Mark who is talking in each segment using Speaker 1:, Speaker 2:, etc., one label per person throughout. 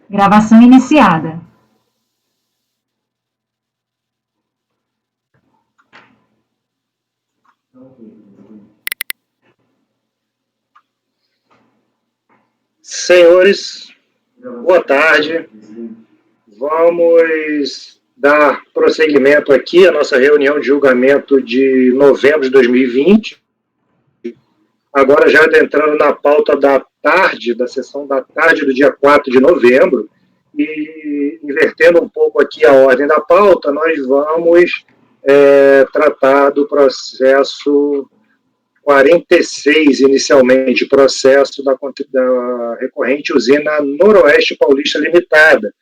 Speaker 1: Gravação iniciada.
Speaker 2: Senhores, boa tarde. Vamos dar prosseguimento aqui à nossa reunião de julgamento de novembro de 2020. Agora já adentrando na pauta da tarde, da sessão da tarde do dia 4 de novembro, e invertendo um pouco aqui a ordem da pauta, nós vamos tratar do processo 46, inicialmente, processo da recorrente usina Noroeste Paulista Limitada,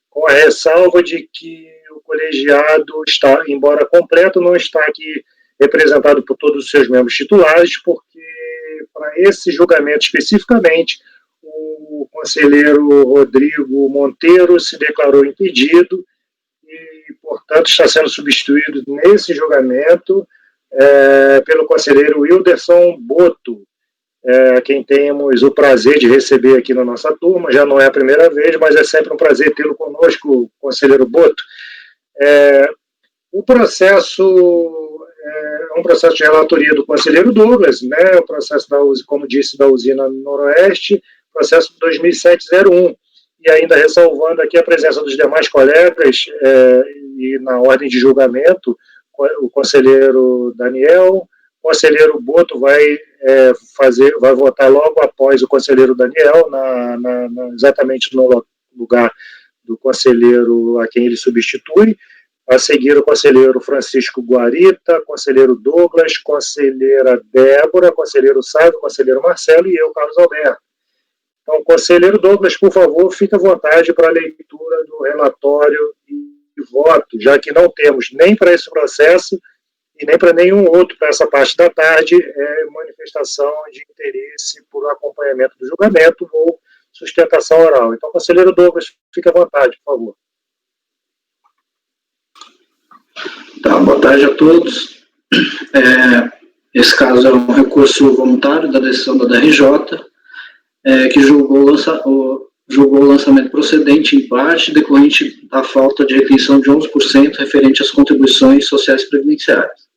Speaker 2: com a ressalva de que o colegiado está, embora completo, não está aqui representado por todos os seus membros titulares, porque para esse julgamento especificamente, o conselheiro Rodrigo Monteiro se declarou impedido e, portanto, está sendo substituído nesse julgamento pelo conselheiro Wilderson Boto, quem temos o prazer de receber aqui na nossa turma. Já não é a primeira vez, mas é sempre um prazer tê-lo conosco, conselheiro Boto. O processo é um processo de relatoria do conselheiro Douglas, né, o processo, como disse, da usina Noroeste, processo 2007-01, e ainda ressalvando aqui a presença dos demais colegas e na ordem de julgamento, o conselheiro Daniel, o conselheiro Boto vai votar logo após o conselheiro Daniel, exatamente no lugar do conselheiro a quem ele substitui. A seguir, o conselheiro Francisco Guarita, conselheiro Douglas, conselheira Débora, conselheiro Sávio, conselheiro Marcelo e eu, Carlos Alberto. Então, conselheiro Douglas, por favor, fique à vontade para a leitura do relatório e voto, já que não temos nem para esse processo e nem para nenhum outro para essa parte da tarde manifestação de interesse por acompanhamento do julgamento ou sustentação oral. Então, conselheiro Douglas, fique à vontade, por favor.
Speaker 3: Tá, boa tarde a todos. Esse caso é um recurso voluntário da decisão da DRJ, que julgou o lançamento procedente em parte decorrente da falta de retenção de 11% referente às contribuições sociais previdenciárias.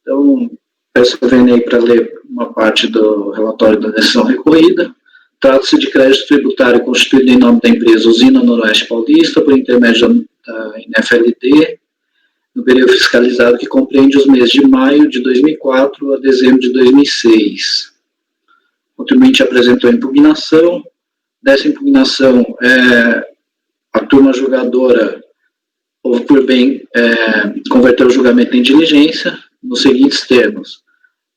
Speaker 3: Então, peço a VNI para ler uma parte do relatório da decisão recorrida. Trata-se de crédito tributário constituído em nome da empresa Usina Noroeste Paulista, por intermédio da NFLD, no período fiscalizado que compreende os meses de maio de 2004 a dezembro de 2006. O contribuinte apresentou impugnação. Dessa impugnação, a turma julgadora houve por bem converter o julgamento em diligência nos seguintes termos.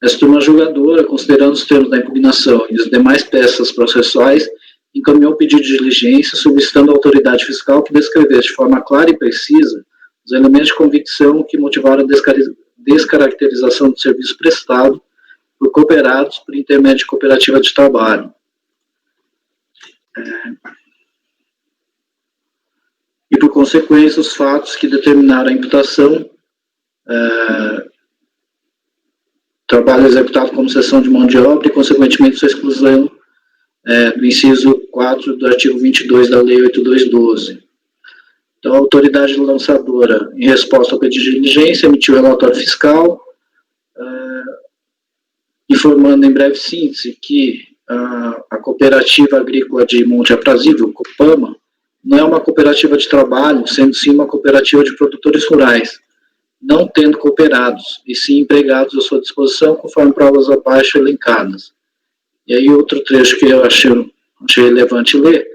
Speaker 3: Essa turma julgadora, considerando os termos da impugnação e as demais peças processuais, encaminhou o pedido de diligência solicitando à autoridade fiscal que descrevesse de forma clara e precisa os elementos de convicção que motivaram a descaracterização do serviço prestado por cooperados por intermédio de cooperativa de trabalho. E, por consequência, os fatos que determinaram a imputação, trabalho executado como cessão de mão de obra e, consequentemente, sua exclusão do inciso 4 do artigo 22 da Lei 8212. Então, a autoridade lançadora, em resposta ao pedido de diligência, emitiu o relatório fiscal, informando em breve síntese que a Cooperativa Agrícola de Monte Aprazível, Copama, não é uma cooperativa de trabalho, sendo sim uma cooperativa de produtores rurais, não tendo cooperados, e sim empregados à sua disposição, conforme provas abaixo elencadas. E aí outro trecho que eu achei relevante ler,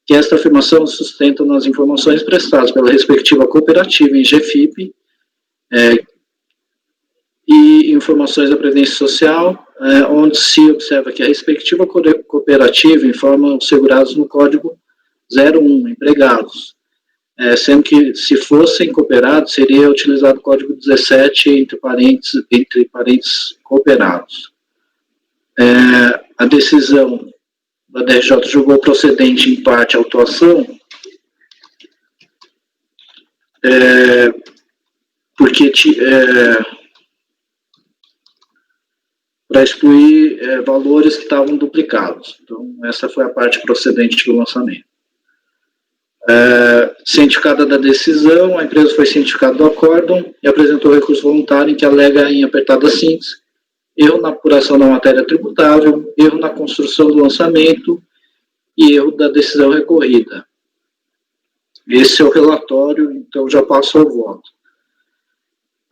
Speaker 3: que esta afirmação sustenta nas informações prestadas pela respectiva cooperativa em GFIP e informações da Previdência Social, onde se observa que a respectiva cooperativa informa os segurados no Código 01, empregados, sendo que, se fossem cooperados, seria utilizado o Código 17, entre parênteses cooperados. A decisão da DRJ julgou procedente, em parte, a autuação, porque para excluir valores que estavam duplicados. Então, essa foi a parte procedente do lançamento. Cientificada da decisão, a empresa foi cientificada do acórdão e apresentou recurso voluntário em que alega em apertada síntese erro na apuração da matéria tributável, erro na construção do lançamento e erro da decisão recorrida. Esse é o relatório, então já passo ao voto.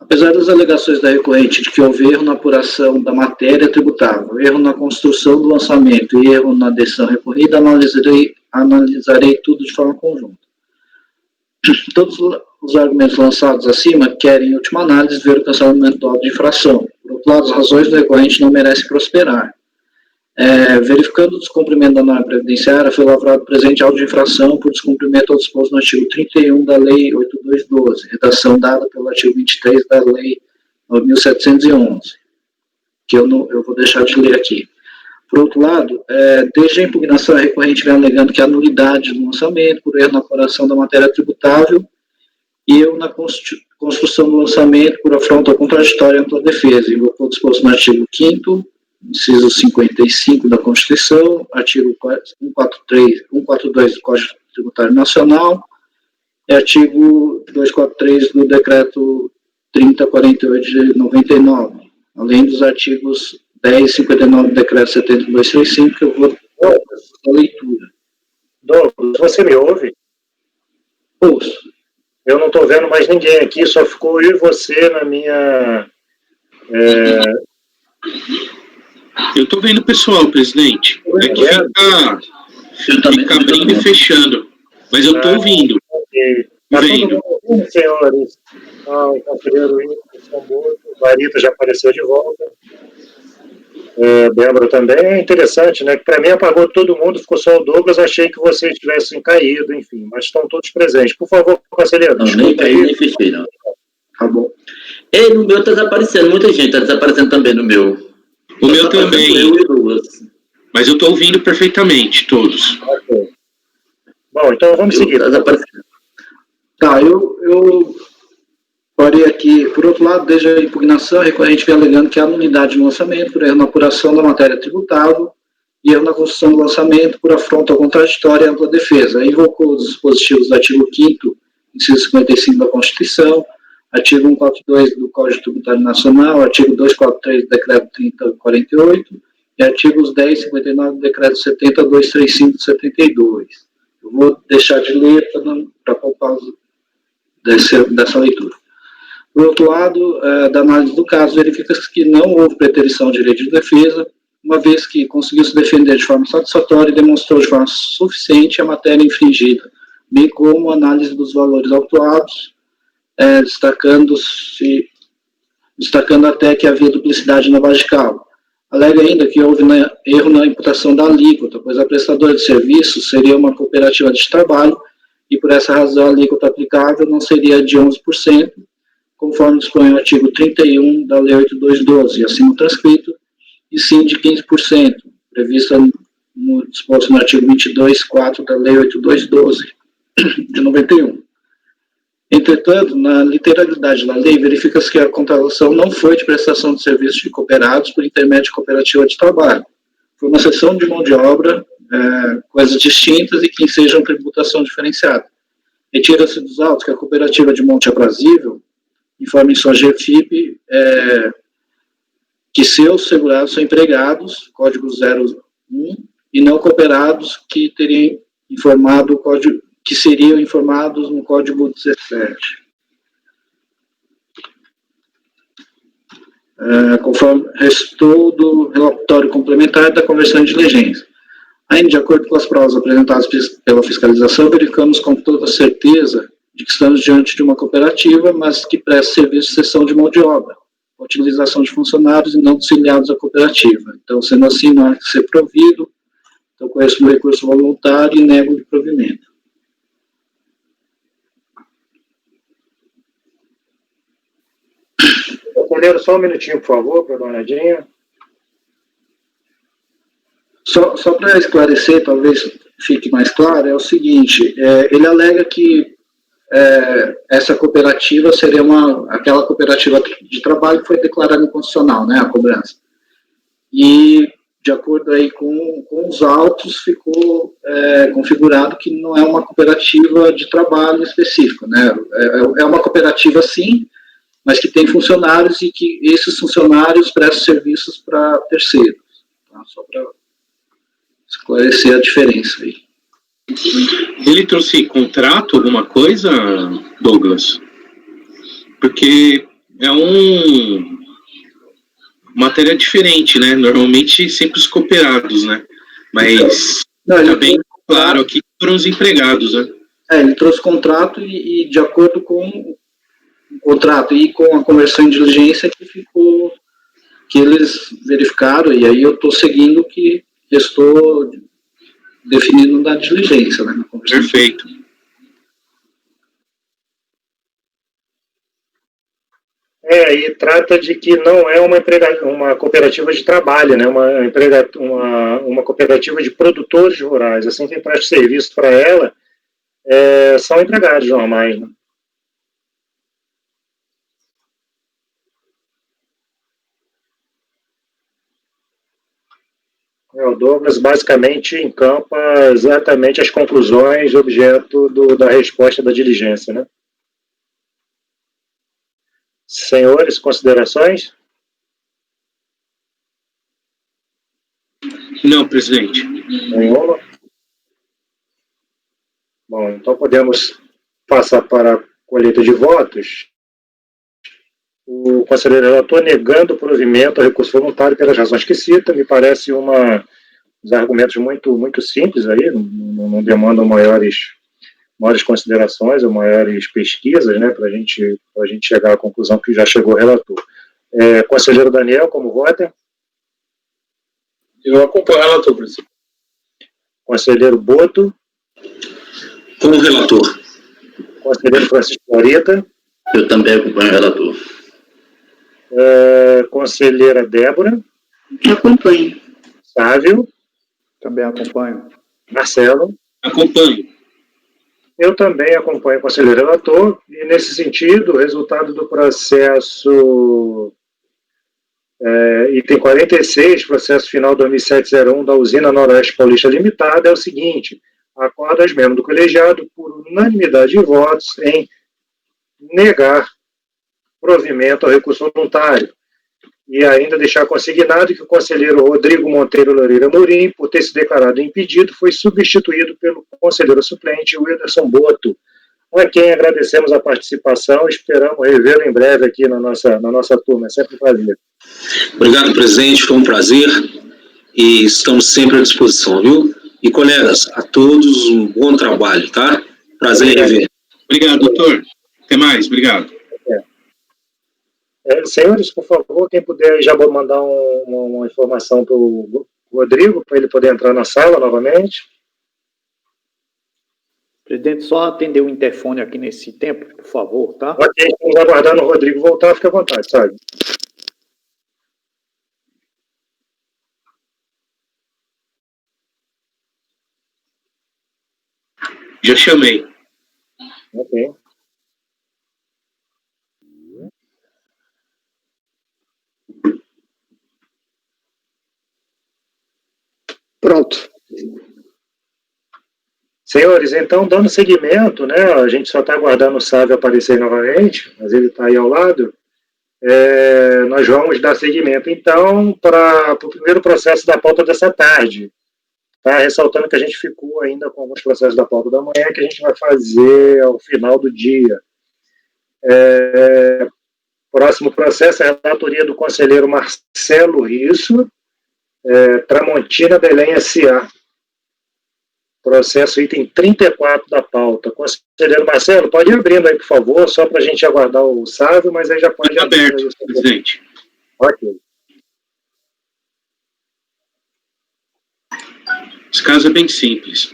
Speaker 3: Apesar das alegações da recorrente de que houve erro na apuração da matéria tributável, erro na construção do lançamento e erro na decisão recorrida, analisarei tudo de forma conjunta. Todos os argumentos lançados acima querem, em última análise, ver o cancelamento do auto de infração. Por outro lado, as razões do recorrente não merecem prosperar. Verificando o descumprimento da norma previdenciária, foi lavrado presente auto de infração por descumprimento ao disposto no artigo 31 da Lei 8212, redação dada pelo artigo 23 da Lei 9.711, que eu vou deixar de ler aqui. Por outro lado, desde a impugnação, a recorrente vem alegando que a nulidade do lançamento, por erro na apuração da matéria tributável, e erro na construção do lançamento por afronta ao contraditório e ampla defesa, invocou o disposto no artigo 5º, inciso 55 da Constituição, artigo 142 do Código Tributário Nacional e artigo 243 do Decreto 3048 de 99, além dos artigos 10 e 59 do Decreto 7235, que eu vou dar a leitura.
Speaker 2: Douglas, você me ouve?
Speaker 3: Ouço.
Speaker 2: Eu não estou vendo mais ninguém aqui, só ficou eu e você na minha...
Speaker 1: Eu estou vendo o pessoal, presidente. É que fica abrindo e fechando. Mas eu estou ouvindo.
Speaker 2: Okay. Tá vendo, senhores? O Campieiro, o Varita já apareceu de volta. Débora também. É interessante, né? Que para mim apagou todo mundo, ficou só o Douglas. Achei que vocês tivessem caído, enfim. Mas estão todos presentes. Por favor, conselheiro.
Speaker 4: Não, nem caí, nem fechei, não.
Speaker 3: Tá bom.
Speaker 4: No meu está desaparecendo, muita gente está desaparecendo também no meu.
Speaker 1: O meu também. Mas eu estou ouvindo perfeitamente, todos.
Speaker 2: Okay. Bom, então vamos seguir.
Speaker 3: Tá, eu parei aqui. Por outro lado, desde a impugnação, a recorrente vem alegando que há nulidade no lançamento por erro na apuração da matéria tributável e erro na construção do lançamento por afronta ao contraditório e ampla defesa. Invocou os dispositivos do artigo 5º, inciso 55 da Constituição, artigo 142 do Código Tributário Nacional, artigo 243 do Decreto 3048 e artigos 10 e 59 do Decreto 70235 de 72. Eu vou deixar de ler para poupar dessa leitura. Por outro lado, da análise do caso, verifica-se que não houve preterição ao direito de defesa, uma vez que conseguiu se defender de forma satisfatória e demonstrou de forma suficiente a matéria infringida, bem como a análise dos valores autuados, destacando até que havia duplicidade na base de cálculo. Alega ainda que houve erro na imputação da alíquota, pois a prestadora de serviço seria uma cooperativa de trabalho e, por essa razão, a alíquota aplicável não seria de 11%, conforme dispõe o artigo 31 da Lei 8212, acima transcrito, e sim de 15%, prevista disposto no artigo 22.4 da Lei 8212 de 91. Entretanto, na literalidade da lei, verifica-se que a contratação não foi de prestação de serviços de cooperados por intermédio de cooperativa de trabalho. Foi uma cessão de mão de obra, coisas distintas e que ensejam tributação diferenciada. Retira-se dos autos que a cooperativa de Monte Aprazível informa em sua GFIP que seus segurados são empregados, código 01, e não cooperados que teriam informado o código, que seriam informados no Código 17. Conforme restou do relatório complementar da conversão de diligência. Ainda, de acordo com as provas apresentadas pela fiscalização, verificamos com toda certeza de que estamos diante de uma cooperativa, mas que presta serviço de cessão de mão de obra, utilização de funcionários e não auxiliados à cooperativa. Então, sendo assim, não há que ser provido. Então, conheço o recurso voluntário e nego o provimento.
Speaker 2: Conselheiro, só um minutinho, por favor, para dar uma olhadinha.
Speaker 3: Só para esclarecer, talvez fique mais claro, é o seguinte, ele alega que essa cooperativa seria aquela cooperativa de trabalho que foi declarada inconstitucional, né, a cobrança. E de acordo aí com os autos, ficou configurado que não é uma cooperativa de trabalho específica, né? É uma cooperativa, sim, mas que tem funcionários e que esses funcionários prestam serviços para terceiros. Tá? Só para esclarecer a diferença aí.
Speaker 1: Ele trouxe contrato, alguma coisa, Douglas? Porque é matéria diferente, né? Normalmente sempre os cooperados, né? Mas está bem claro aqui que foram os empregados, né?
Speaker 3: Ele trouxe contrato e de acordo com o contrato e com a conversão em diligência que eles verificaram, e aí eu estou seguindo o que estou definido na diligência, né? Na
Speaker 1: Perfeito.
Speaker 2: E trata de que não é uma cooperativa de trabalho, né? Uma cooperativa de produtores rurais. Assim, quem presta serviço para ela são empregados normais, né? O Douglas basicamente encampa exatamente as conclusões objeto da resposta da diligência, né? Senhores, considerações?
Speaker 1: Não, presidente.
Speaker 2: Nenhuma? Bom, então podemos passar para a colheita de votos. O conselheiro relator negando o provimento ao recurso voluntário pelas razões que cita, me parece uns argumentos muito simples aí, não demandam maiores considerações ou maiores pesquisas, né, para a gente chegar à conclusão que já chegou o relator. Conselheiro Daniel, como vota?
Speaker 5: Eu acompanho o relator, presidente.
Speaker 2: Conselheiro Boto?
Speaker 4: Como relator.
Speaker 2: Conselheiro Francisco Laurita?
Speaker 4: Eu também acompanho o relator.
Speaker 2: Conselheira Débora?
Speaker 6: Acompanho.
Speaker 2: Sávio?
Speaker 7: Também acompanho.
Speaker 2: Marcelo?
Speaker 1: Acompanho.
Speaker 2: Eu também acompanho o conselheiro relator, e nesse sentido, o resultado do processo item 46, processo final 2701 da usina Noroeste Paulista Limitada, é o seguinte: acorda aos membros do colegiado, por unanimidade de votos, em negar provimento ao recurso voluntário. E ainda deixar consignado que o conselheiro Rodrigo Monteiro Loureiro Amorim, por ter se declarado impedido, foi substituído pelo conselheiro suplente Wilderson Boto, a quem agradecemos a participação e esperamos revê-lo em breve aqui na nossa turma. É sempre um prazer.
Speaker 5: Obrigado, presidente. Foi um prazer e estamos sempre à disposição, viu? E, colegas, a todos um bom trabalho, tá? Prazer em rever.
Speaker 1: Obrigado, doutor. Até mais. Obrigado.
Speaker 2: Senhores, por favor, quem puder já vou mandar uma informação para o Rodrigo, para ele poder entrar na sala novamente.
Speaker 7: Presidente, só atender o interfone aqui nesse tempo, por favor, tá?
Speaker 2: Ok, estamos aguardando o Rodrigo voltar, fica à vontade, sabe?
Speaker 1: Já chamei.
Speaker 2: Ok.
Speaker 6: Pronto.
Speaker 2: Senhores, então, dando seguimento, né, a gente só está aguardando o Sávio aparecer novamente, mas ele está aí ao lado, nós vamos dar seguimento, então, para o primeiro processo da pauta dessa tarde. Tá? Ressaltando que a gente ficou ainda com alguns processos da pauta da manhã que a gente vai fazer ao final do dia. Próximo processo é a relatoria do conselheiro Marcelo Risso, Tramontina Belém S.A. Processo item 34 da pauta. Conselheiro Marcelo, pode ir abrindo aí, por favor, só para a gente aguardar o Sávio, mas aí já pode
Speaker 1: Está aberto, presidente.
Speaker 2: Ok.
Speaker 1: Esse caso é bem simples.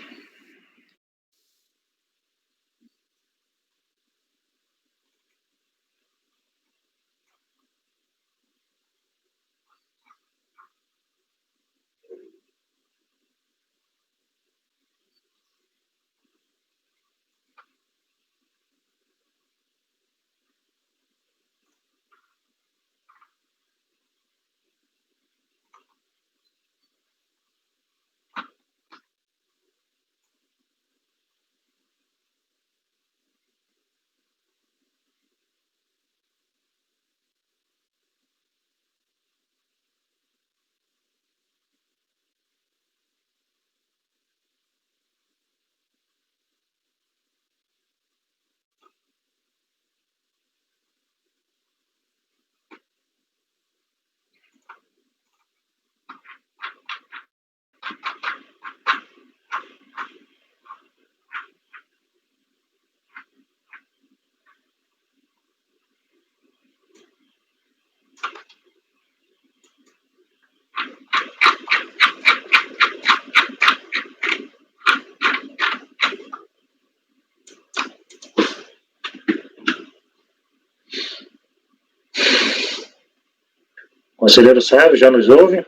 Speaker 2: Conselheiro Sávio, já nos ouve?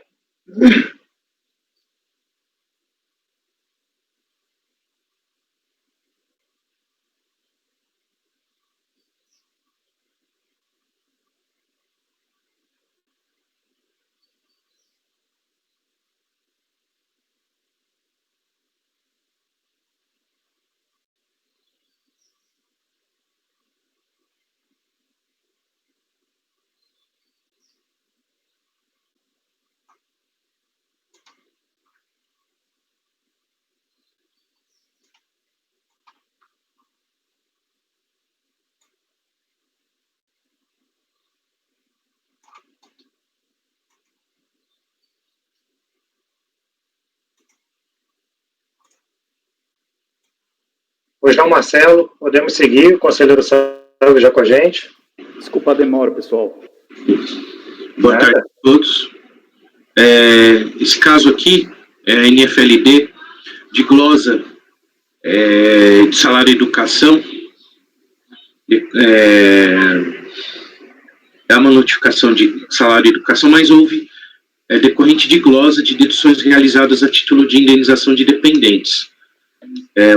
Speaker 2: Pois não, Marcelo, podemos seguir, o conselheiro Sávio já com a gente.
Speaker 7: Desculpa a demora, pessoal.
Speaker 1: Boa tarde a todos. Esse caso aqui é a NFLD de glosa de salário e educação. É uma notificação de salário e educação, mas houve decorrente de glosa de deduções realizadas a título de indenização de dependentes.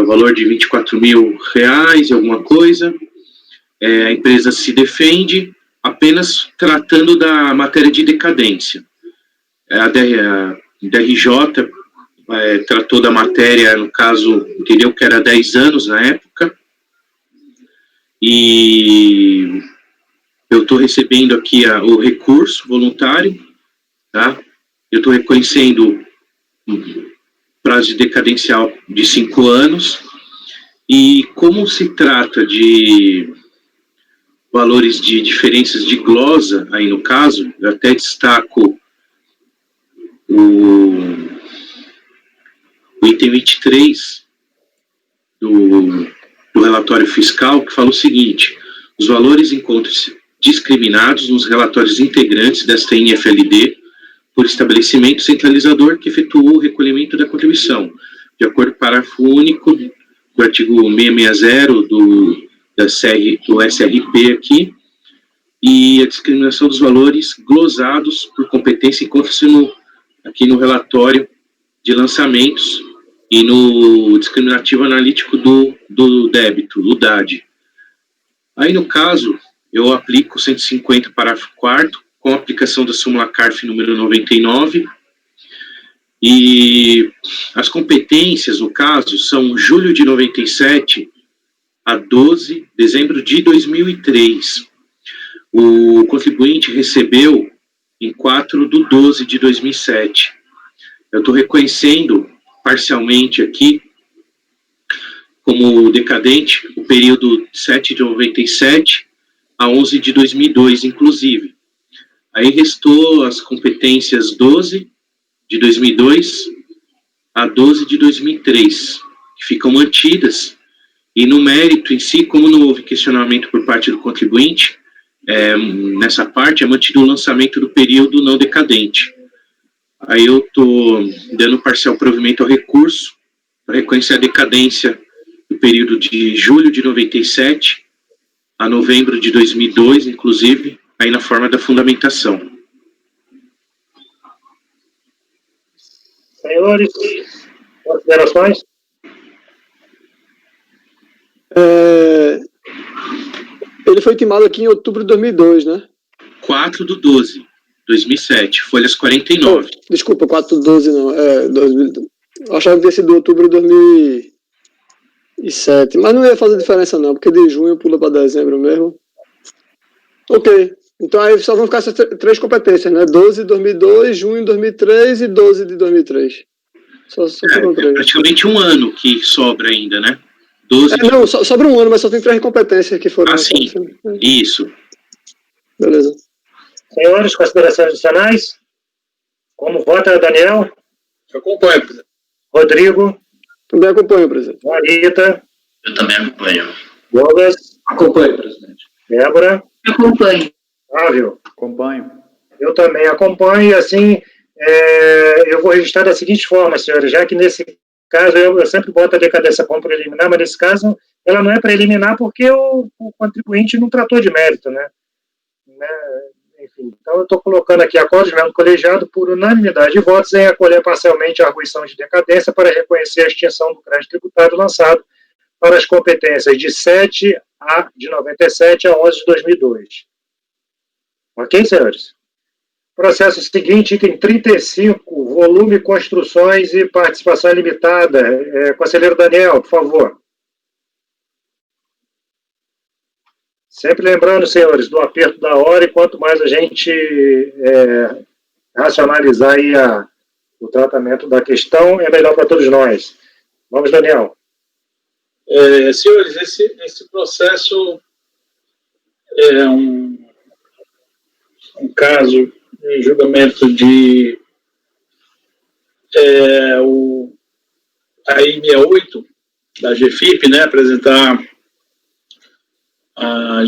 Speaker 1: O valor de R$24 mil e alguma coisa. A empresa se defende apenas tratando da matéria de decadência. A DRJ tratou da matéria, no caso, entendeu que era 10 anos na época, e eu estou recebendo aqui o recurso voluntário, tá? Eu estou reconhecendo prazo de decadencial de 5 anos, e como se trata de valores de diferenças de glosa, aí no caso, eu até destaco o item 23 do relatório fiscal, que fala o seguinte: os valores encontram-se discriminados nos relatórios integrantes desta NFLD por estabelecimento centralizador que efetuou o recolhimento da contribuição, de acordo com o parágrafo único do artigo 660 do SRP aqui, e a discriminação dos valores glosados por competência encontra-se aqui no relatório de lançamentos e no discriminativo analítico do débito, o DAD. Aí, no caso, eu aplico 150, parágrafo 4º, com a aplicação da súmula CARF número 99, e as competências, no caso, são julho de 97 a 12 de dezembro de 2003. O contribuinte recebeu em 4/12 de 2007. Eu estou reconhecendo parcialmente aqui como decadente o período 7 de 97 a 11 de 2002, inclusive. Aí restou as competências 12 de 2002 a 12 de 2003, que ficam mantidas, e no mérito em si, como não houve questionamento por parte do contribuinte, nessa parte é mantido o lançamento do período não decadente. Aí eu estou dando parcial provimento ao recurso para reconhecer a decadência do período de julho de 97 a novembro de 2002, inclusive, aí na forma da fundamentação.
Speaker 2: Senhores, considerações?
Speaker 8: Ele foi intimado aqui em outubro de 2002, né?
Speaker 1: 4/12, 2007, folhas 49.
Speaker 8: Desculpa, 4/12 não. 2000, eu achava que tinha sido outubro de 2007, mas não ia fazer diferença não, porque de junho pula para dezembro mesmo. Ok, então aí só vão ficar essas 3 competências, né? 12 de 2002, junho de 2003 e 12 de 2003. Só ficam 3.
Speaker 1: Praticamente um ano que sobra ainda, né? 12
Speaker 8: não, sobra um ano, mas só tem 3 competências que foram...
Speaker 1: sim, isso.
Speaker 8: Beleza.
Speaker 2: Senhores, considerações adicionais? Como vota, Daniel?
Speaker 9: Eu acompanho, presidente.
Speaker 2: Rodrigo?
Speaker 8: Também acompanho, presidente.
Speaker 2: Marita?
Speaker 4: Eu também acompanho.
Speaker 2: Douglas?
Speaker 3: Acompanho, presidente.
Speaker 2: Débora?
Speaker 6: Acompanho.
Speaker 2: Flávio?
Speaker 7: Acompanho.
Speaker 2: Eu também acompanho, e assim, eu vou registrar da seguinte forma, senhores, já que nesse caso eu sempre boto a decadência como preliminar, mas nesse caso ela não é preliminar porque o contribuinte não tratou de mérito, né? Enfim, então eu estou colocando aqui acordos mesmo colegiado por unanimidade de votos em acolher parcialmente a arguição de decadência para reconhecer a extinção do crédito tributário lançado para as competências de 97 a 11 de 2002. Ok, senhores? Processo seguinte, item 35, volume, construções e participação ilimitada. Conselheiro Daniel, por favor. Sempre lembrando, senhores, do aperto da hora, e quanto mais a gente racionalizar aí o tratamento da questão, é melhor para todos nós. Vamos, Daniel.
Speaker 9: Senhores, esse processo é um caso de julgamento de AI 68 da GFIP, né, apresentar a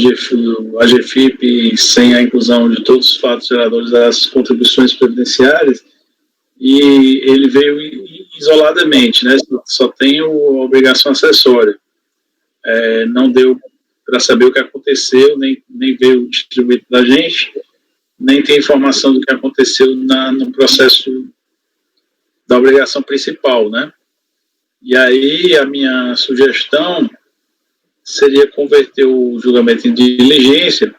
Speaker 9: GFIP sem a inclusão de todos os fatos geradores das contribuições previdenciárias, e ele veio isoladamente, né, só tem a obrigação acessória. Não deu para saber o que aconteceu, nem veio distribuído da gente, nem tem informação do que aconteceu no processo da obrigação principal, né? E aí a minha sugestão seria converter o julgamento em diligência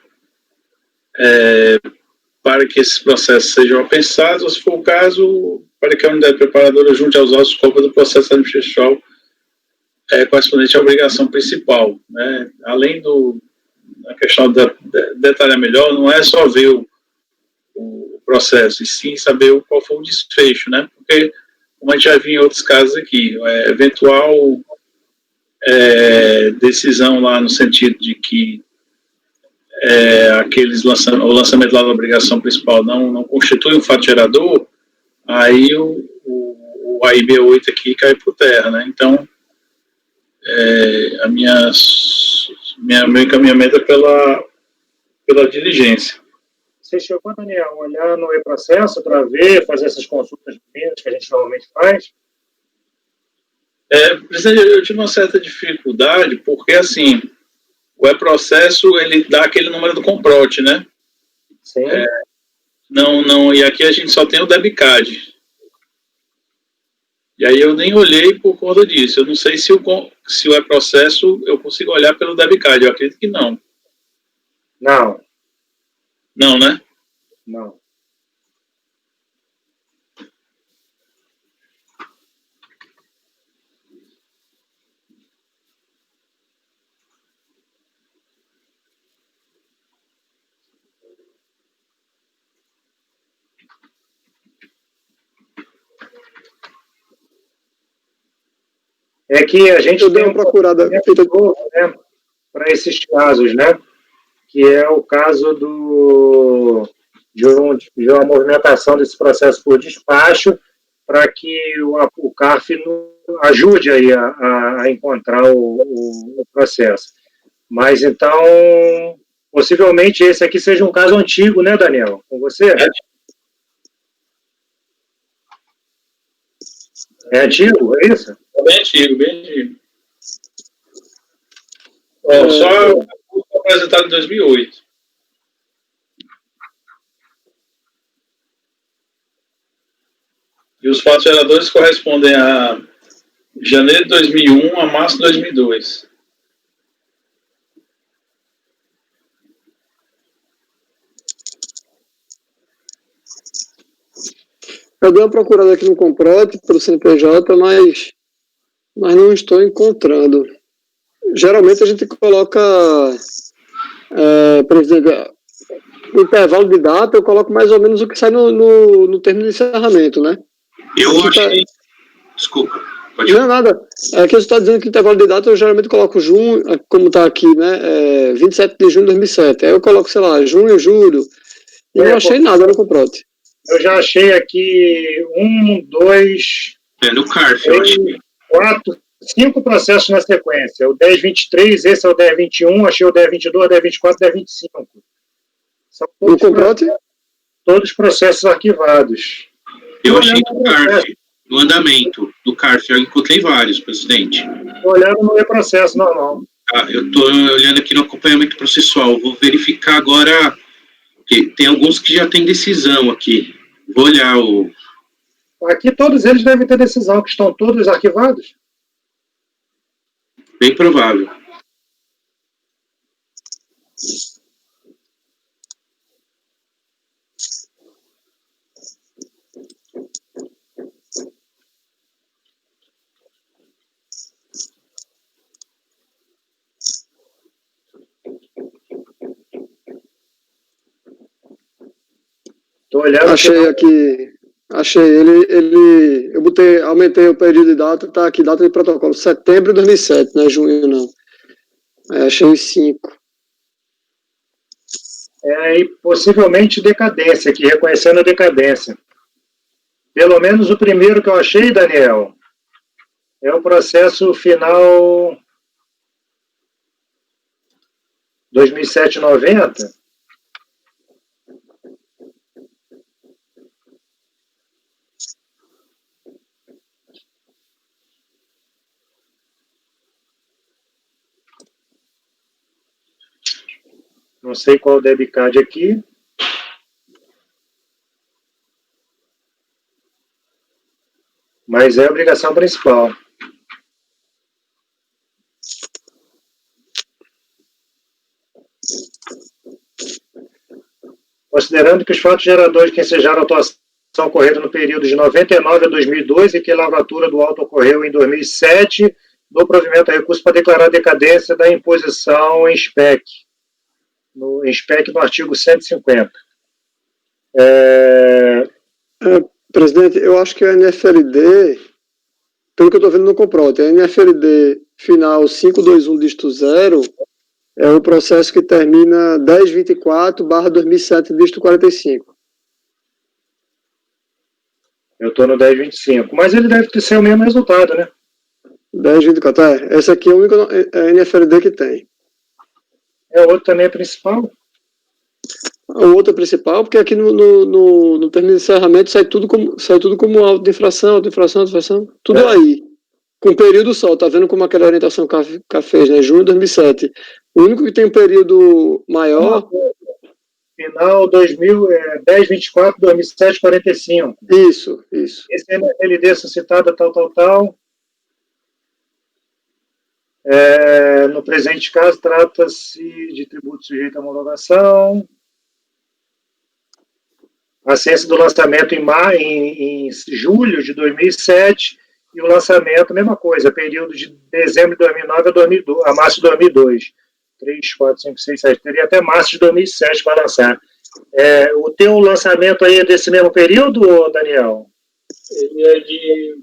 Speaker 9: para que esses processos sejam apensados, ou, se for o caso, para que a unidade preparadora junte aos autos cópia do processo administrativo correspondente à obrigação principal, né? Além da questão de detalhar melhor, não é só ver o processo, e sim saber qual foi o desfecho, né? Porque, como a gente já viu em outros casos aqui, eventual decisão lá no sentido de que o lançamento lá da obrigação principal não constitui um fato gerador, aí o AIB8 aqui cai por terra, né? Então, meu encaminhamento é pela diligência.
Speaker 2: Você chegou, Daniel, a olhar no e-processo para ver, fazer essas consultas mínimas que a gente normalmente faz?
Speaker 9: Presidente, eu tive uma certa dificuldade, porque, assim, o e-processo, ele dá aquele número do comprote, né?
Speaker 2: Sim.
Speaker 9: E aqui a gente só tem o debitcard. E aí eu nem olhei por conta disso. Eu não sei se o e-processo eu consigo olhar pelo debitcard. Eu acredito que não.
Speaker 2: Não.
Speaker 9: Não, né?
Speaker 2: Não. É que a gente
Speaker 8: dei uma procurada
Speaker 2: para esses casos, né? Que é o caso de uma movimentação desse processo por despacho, para que o CARF ajude aí a encontrar o processo. Mas, então, possivelmente esse aqui seja um caso antigo, né, Daniel? Com você? É antigo, é isso?
Speaker 9: Bem antigo, bem antigo. Só apresentado em 2008. E os fatos geradores correspondem a janeiro de 2001 a março de 2002.
Speaker 8: Eu dei uma procurada aqui no Comprote, pelo CNPJ, mas não estou encontrando. Geralmente a gente coloca, por exemplo, o intervalo de data, eu coloco mais ou menos o que sai no termo de encerramento, né?
Speaker 1: Eu achei... Desculpa. Pode
Speaker 8: não é nada. É que você está dizendo que o intervalo de data eu geralmente coloco junho, como está aqui, né? 27 de junho de 2007. Aí eu coloco, sei lá, junho, julho. E não achei nada no Comprote.
Speaker 2: Eu já achei aqui 1, 2...
Speaker 1: no CARF, eu achei.
Speaker 2: 4, 5 processos na sequência. O 1023, esse é o 1021, achei o 1022, 1024, 1025. São
Speaker 8: no Comprote?
Speaker 2: Todos processos arquivados.
Speaker 1: Eu achei no CARF, no andamento do CARF, eu encontrei vários, presidente.
Speaker 2: Estou olhando no processo normal.
Speaker 1: Eu estou olhando aqui no acompanhamento processual. Vou verificar agora Porque tem alguns que já tem decisão aqui. Vou olhar o...
Speaker 2: Aqui todos eles devem ter decisão, que estão todos arquivados.
Speaker 1: Bem provável.
Speaker 2: Estou olhando.
Speaker 8: Achei aqui. Achei. Eu aumentei o período de data, tá aqui, data de protocolo. Setembro de 2007, não é junho, não. Achei os 5.
Speaker 2: E possivelmente decadência, aqui, reconhecendo a decadência. Pelo menos o primeiro que eu achei, Daniel, é o processo final 2007-90. Não sei qual o debitcard aqui. Mas é a obrigação principal. Considerando que os fatos geradores que ensejaram a atuação ocorreram no período de 99 a 2002 e que a lavratura do auto ocorreu em 2007, dou provimento a recurso para declarar a decadência da imposição em SPEC. No artigo 150.
Speaker 8: Presidente, eu acho que a NFLD, pelo que eu estou vendo no Comprote, a NFLD final 521 dígito 0 é o processo que termina 1024/2007 dígito 45.
Speaker 2: Eu estou no 1025, mas ele deve ser o mesmo resultado, né?
Speaker 8: 1024, essa aqui é a única NFLD que tem.
Speaker 2: O outro também é principal?
Speaker 8: O outro é principal, porque aqui no termo de encerramento sai tudo como auto de infração, tudo aí. Com período só, tá vendo como aquela orientação que fez, né? Junho de 2007. O único que tem um período maior...
Speaker 2: Final 10/24, 2007, 45.
Speaker 8: Isso.
Speaker 2: Esse NFLD suscitada tal. No presente caso, trata-se de tributo sujeito à homologação. A ciência do lançamento em julho de 2007 e o lançamento, mesma coisa, período de dezembro de 2009 a março de 2002. 3, 4, 5, 6, 7, teria até março de 2007 para lançar. O teu lançamento aí é desse mesmo período, Daniel?
Speaker 9: Ele é de...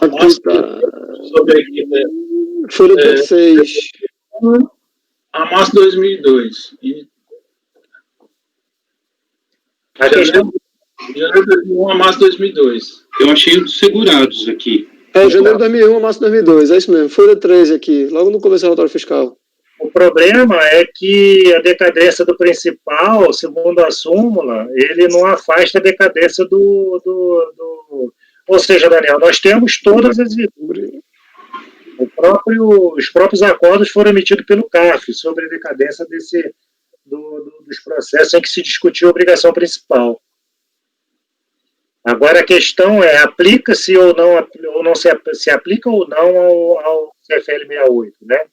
Speaker 8: Aqui tá...
Speaker 9: Sobre aqui, né?
Speaker 8: Folha 16.
Speaker 9: A março de 2002. Janeiro de 2001 a março de 2002.
Speaker 1: Eu achei os segurados aqui.
Speaker 8: Janeiro de 2001 a março de 2002, é isso mesmo. Folha 13 aqui, logo no começo do relatório fiscal.
Speaker 2: O problema é que a decadência do principal, segundo a súmula, ele não afasta a decadência Ou seja, Daniel, nós temos todas as... Os próprios acordos foram emitidos pelo CAF sobre a decadência dos processos em que se discutiu a obrigação principal. Agora a questão é, aplica-se ou não se aplica ou não ao CFL 68, né?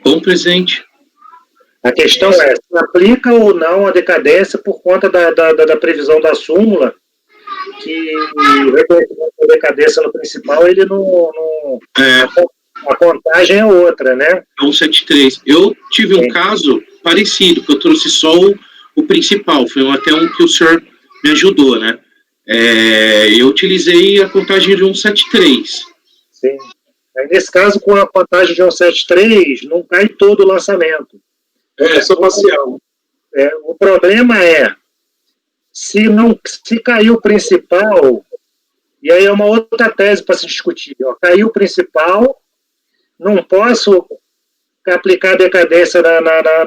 Speaker 1: Bom, presidente.
Speaker 2: A questão é, se aplica ou não a decadência por conta da previsão da súmula, que a decadência no principal, ele não a contagem é outra, né?
Speaker 1: 173. Eu tive um caso parecido, que eu trouxe só o principal, foi até um que o senhor me ajudou, né? Eu utilizei a contagem de 173.
Speaker 2: Sim. Aí, nesse caso, com a contagem de 173, não cai todo o lançamento.
Speaker 9: Só parcial.
Speaker 2: O problema é, se caiu o principal, e aí é uma outra tese para se discutir, caiu o principal, não posso aplicar a decadência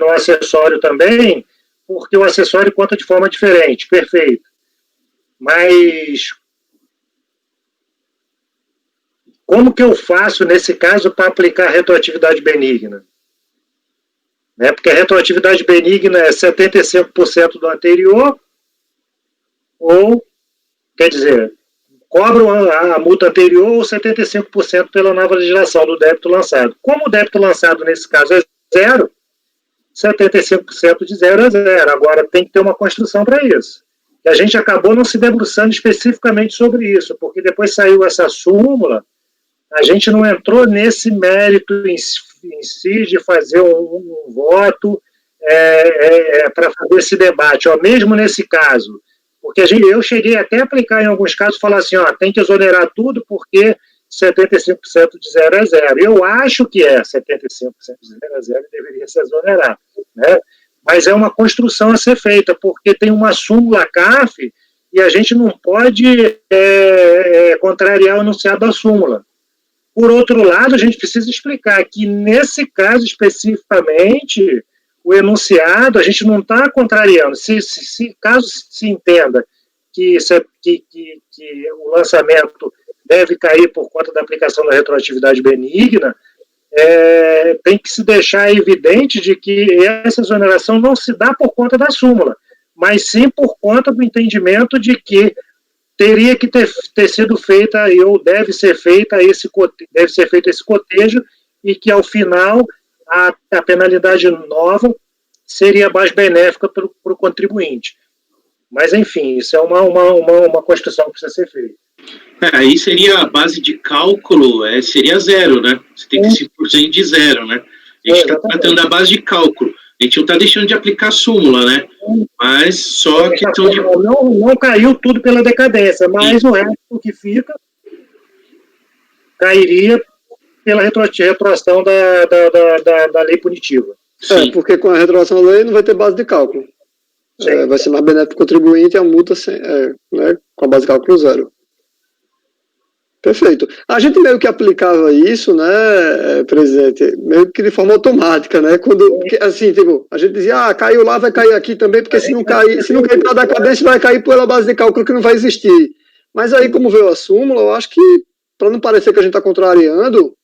Speaker 2: no acessório também, porque o acessório conta de forma diferente, perfeito. Mas como que eu faço, nesse caso, para aplicar a retroatividade benigna? Né? Porque a retroatividade benigna é 75% do anterior, ou, quer dizer, cobram a multa anterior ou 75% pela nova legislação do débito lançado. Como o débito lançado, nesse caso, é zero, 75% de zero é zero. Agora, tem que ter uma construção para isso. E a gente acabou não se debruçando especificamente sobre isso, porque depois saiu essa súmula, a gente não entrou nesse mérito em si de fazer um voto para fazer esse debate. Ó, mesmo nesse caso, porque eu cheguei até a aplicar em alguns casos, falar assim, ó, tem que exonerar tudo porque 75% de zero é zero. Eu acho que 75% de zero é zero e deveria se exonerar, né? Mas é uma construção a ser feita, porque tem uma súmula CARF e a gente não pode contrariar o enunciado da súmula. Por outro lado, a gente precisa explicar que, nesse caso especificamente, o enunciado, a gente não está contrariando. Caso se entenda que o lançamento deve cair por conta da aplicação da retroatividade benigna, tem que se deixar evidente de que essa exoneração não se dá por conta da súmula, mas sim por conta do entendimento de que teria que ter sido feita, ou deve ser feito esse cotejo, e que, ao final, a penalidade nova seria mais benéfica para o contribuinte. Mas, enfim, isso é uma construção que precisa ser feita.
Speaker 1: Aí seria a base de cálculo, seria zero, né? 75% de zero, né? A gente está tratando da base de cálculo. A gente não está deixando de aplicar a súmula, né? Mas só a questão de...
Speaker 2: Não caiu tudo pela decadência, mas o resto que fica cairia pela retroação da lei punitiva.
Speaker 8: Porque com a retroação da lei não vai ter base de cálculo. Vai ser mais benéfico para o contribuinte e a multa né, com a base de cálculo zero. Perfeito. A gente meio que aplicava isso, né, presidente, meio que de forma automática, né, assim, tipo, a gente dizia, caiu lá, vai cair aqui também, porque se não cair pela decadência, vai cair pela base de cálculo que não vai existir. Mas aí, como veio a súmula, eu acho que, para não parecer que a gente está contrariando,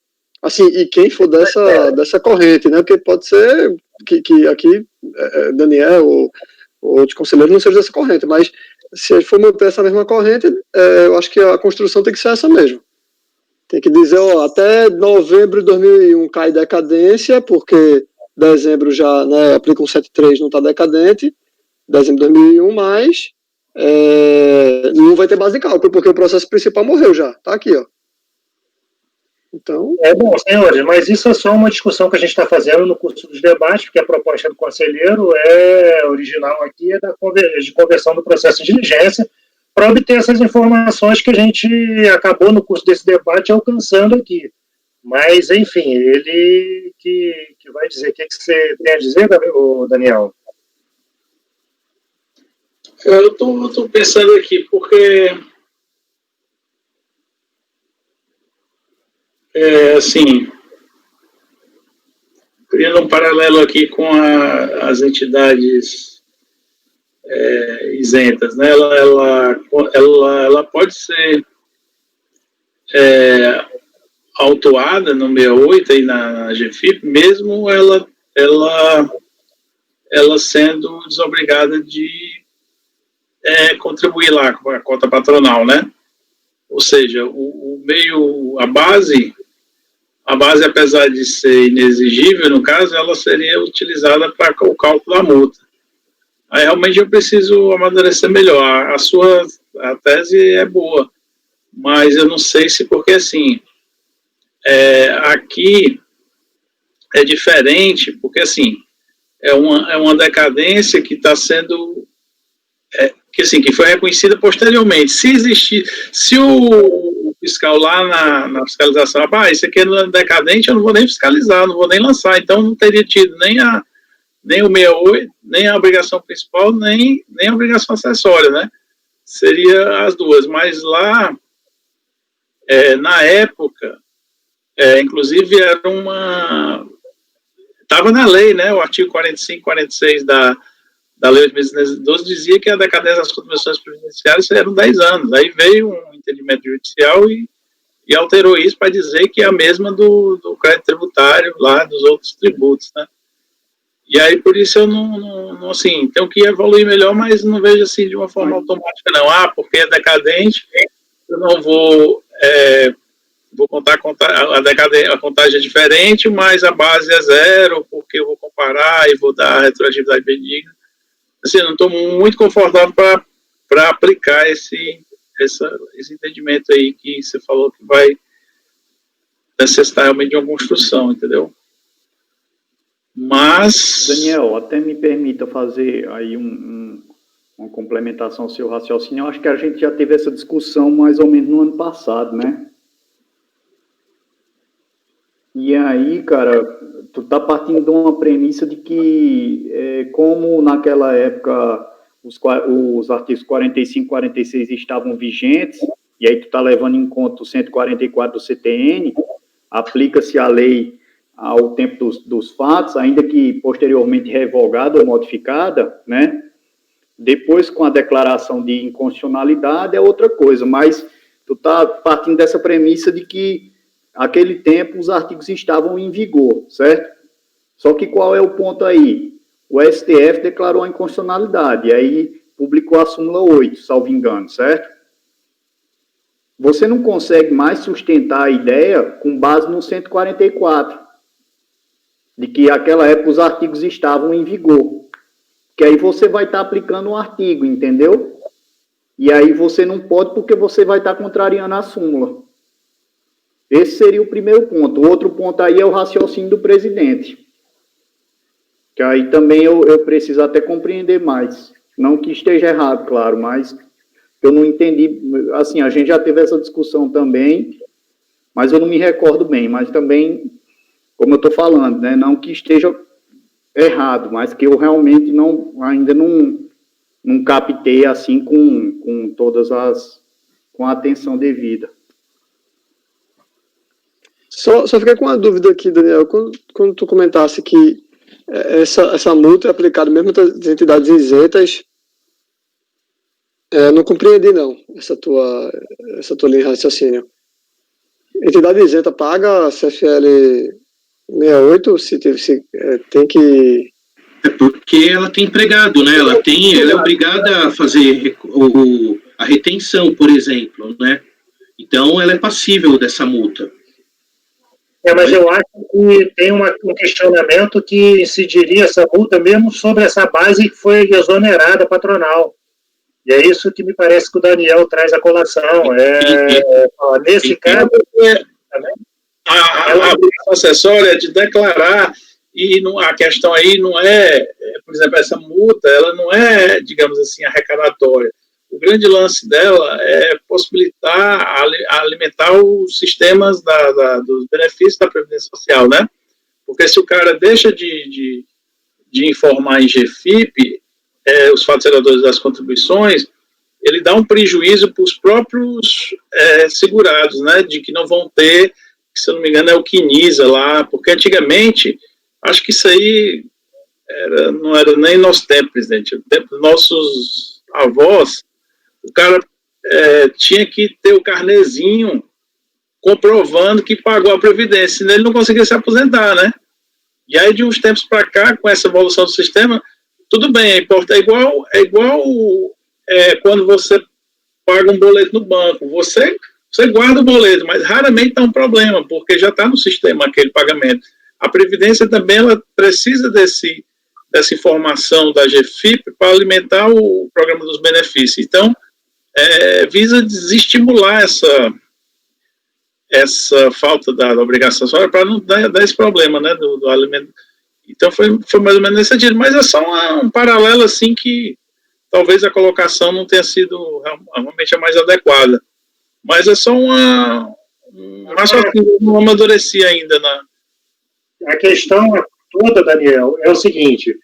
Speaker 8: assim, e quem for dessa corrente, né, porque pode ser que aqui, Daniel ou outros conselheiros não sejam dessa corrente, mas se for manter essa mesma corrente, eu acho que a construção tem que ser essa mesmo. Tem que dizer, até novembro de 2001 cai decadência, porque dezembro já, né, aplica um 7.3, não está decadente, dezembro de 2001, mas não vai ter base de cálculo, porque o processo principal morreu já, tá aqui, ó. Então...
Speaker 2: bom, senhores, mas isso é só uma discussão que a gente está fazendo no curso dos debates, porque a proposta do conselheiro original aqui de conversão do processo de diligência, para obter essas informações que a gente acabou no curso desse debate alcançando aqui. Mas, enfim, ele que vai dizer. O que você tem a dizer, Daniel?
Speaker 9: Eu estou pensando aqui, porque... assim, criando um paralelo aqui com as entidades isentas, né? Ela pode ser autuada no 68 e na GFIP, mesmo ela sendo desobrigada de contribuir lá com a cota patronal, né? Ou seja, a base, apesar de ser inexigível, no caso, ela seria utilizada para o cálculo da multa. Aí, realmente, eu preciso amadurecer melhor. A tese é boa, mas eu não sei se, porque, assim, aqui é diferente, porque, assim, é uma decadência que está sendo... que foi reconhecida posteriormente. Se o fiscal lá na fiscalização, isso aqui é decadente, eu não vou nem fiscalizar, não vou nem lançar, então não teria tido nem o 68, nem a obrigação principal, nem a obrigação acessória, né? Seria as duas, mas lá, na época, inclusive estava na lei, né, o artigo 45, 46 da da Lei 8.612 dizia que a decadência das contribuições previdenciárias eram 10 anos. Aí veio um entendimento judicial e alterou isso para dizer que é a mesma do crédito tributário lá, dos outros tributos, né? E aí, por isso, eu não assim, tenho que evoluir melhor, mas não vejo assim de uma forma automática, não. Porque é decadente, eu não vou contar a contagem é diferente, mas a base é zero, porque eu vou comparar e vou dar a retroatividade benigna. Assim, eu não estou muito confortável para aplicar esse entendimento aí que você falou que vai necessitar realmente de uma construção, entendeu? Mas...
Speaker 7: Daniel, até me permita fazer aí uma complementação ao seu raciocínio. Eu acho que a gente já teve essa discussão mais ou menos no ano passado, né? E aí, cara, tu tá partindo de uma premissa de que, como naquela época os artigos 45 e 46 estavam vigentes, e aí tu tá levando em conta o 144 do CTN, aplica-se a lei ao tempo dos fatos, ainda que posteriormente revogada ou modificada, né? Depois, com a declaração de inconstitucionalidade, é outra coisa, mas tu tá partindo dessa premissa de que naquele tempo os artigos estavam em vigor, certo? Só que qual é o ponto aí? O STF declarou a inconstitucionalidade, e aí publicou a súmula 8, salvo engano, certo? Você não consegue mais sustentar a ideia com base no 144, de que naquela época os artigos estavam em vigor. Que aí você vai estar aplicando um artigo, entendeu? E aí você não pode porque você vai estar contrariando a súmula. Esse seria o primeiro ponto. O outro ponto aí é o raciocínio do presidente. Que aí também eu preciso até compreender mais. Não que esteja errado, claro, mas eu não entendi. Assim, a gente já teve essa discussão também, mas eu não me recordo bem. Mas também, como eu estou falando, né, não que esteja errado, mas que eu realmente ainda não captei assim com com a atenção devida.
Speaker 8: Só fiquei com uma dúvida aqui, Daniel. Quando tu comentasse que essa multa é aplicada mesmo às entidades isentas, não compreendi, não, essa tua linha de raciocínio. Entidade isenta paga CFL 68, se tem que...
Speaker 1: É porque ela tem empregado, né? Ela é obrigada a fazer a retenção, por exemplo, né? Então, ela é passível dessa multa.
Speaker 2: Mas eu acho que tem um questionamento que incidiria essa multa mesmo sobre essa base que foi exonerada patronal. E é isso que me parece que o Daniel traz à colação. Nesse caso...
Speaker 9: A obrigação acessória é de declarar, e a questão aí não por exemplo, essa multa, ela não é, digamos assim, arrecadatória. O grande lance dela é possibilitar alimentar os sistemas dos benefícios da Previdência Social, né? Porque se o cara deixa de informar em GFIP os fatos geradores das contribuições, ele dá um prejuízo para os próprios segurados, né? De que não vão ter, se eu não me engano, é o Quinisa lá, porque antigamente, acho que isso aí não era nem nosso tempo, presidente, no tempo dos nossos avós, o cara tinha que ter o carnezinho comprovando que pagou a Previdência, senão ele não conseguia se aposentar, né? E aí, de uns tempos para cá, com essa evolução do sistema, tudo bem, é igual quando você paga um boleto no banco, você guarda o boleto, mas raramente dá um problema, porque já está no sistema aquele pagamento. A Previdência também ela precisa dessa informação da GFIP para alimentar o programa dos benefícios. Então, visa desestimular essa falta da obrigação para não dar esse problema, né, do alimento. Então, foi mais ou menos nesse sentido. Mas é só um paralelo, assim, que talvez a colocação não tenha sido realmente a mais adequada. Mas é só não amadureci ainda.
Speaker 2: A questão toda, Daniel, é o seguinte: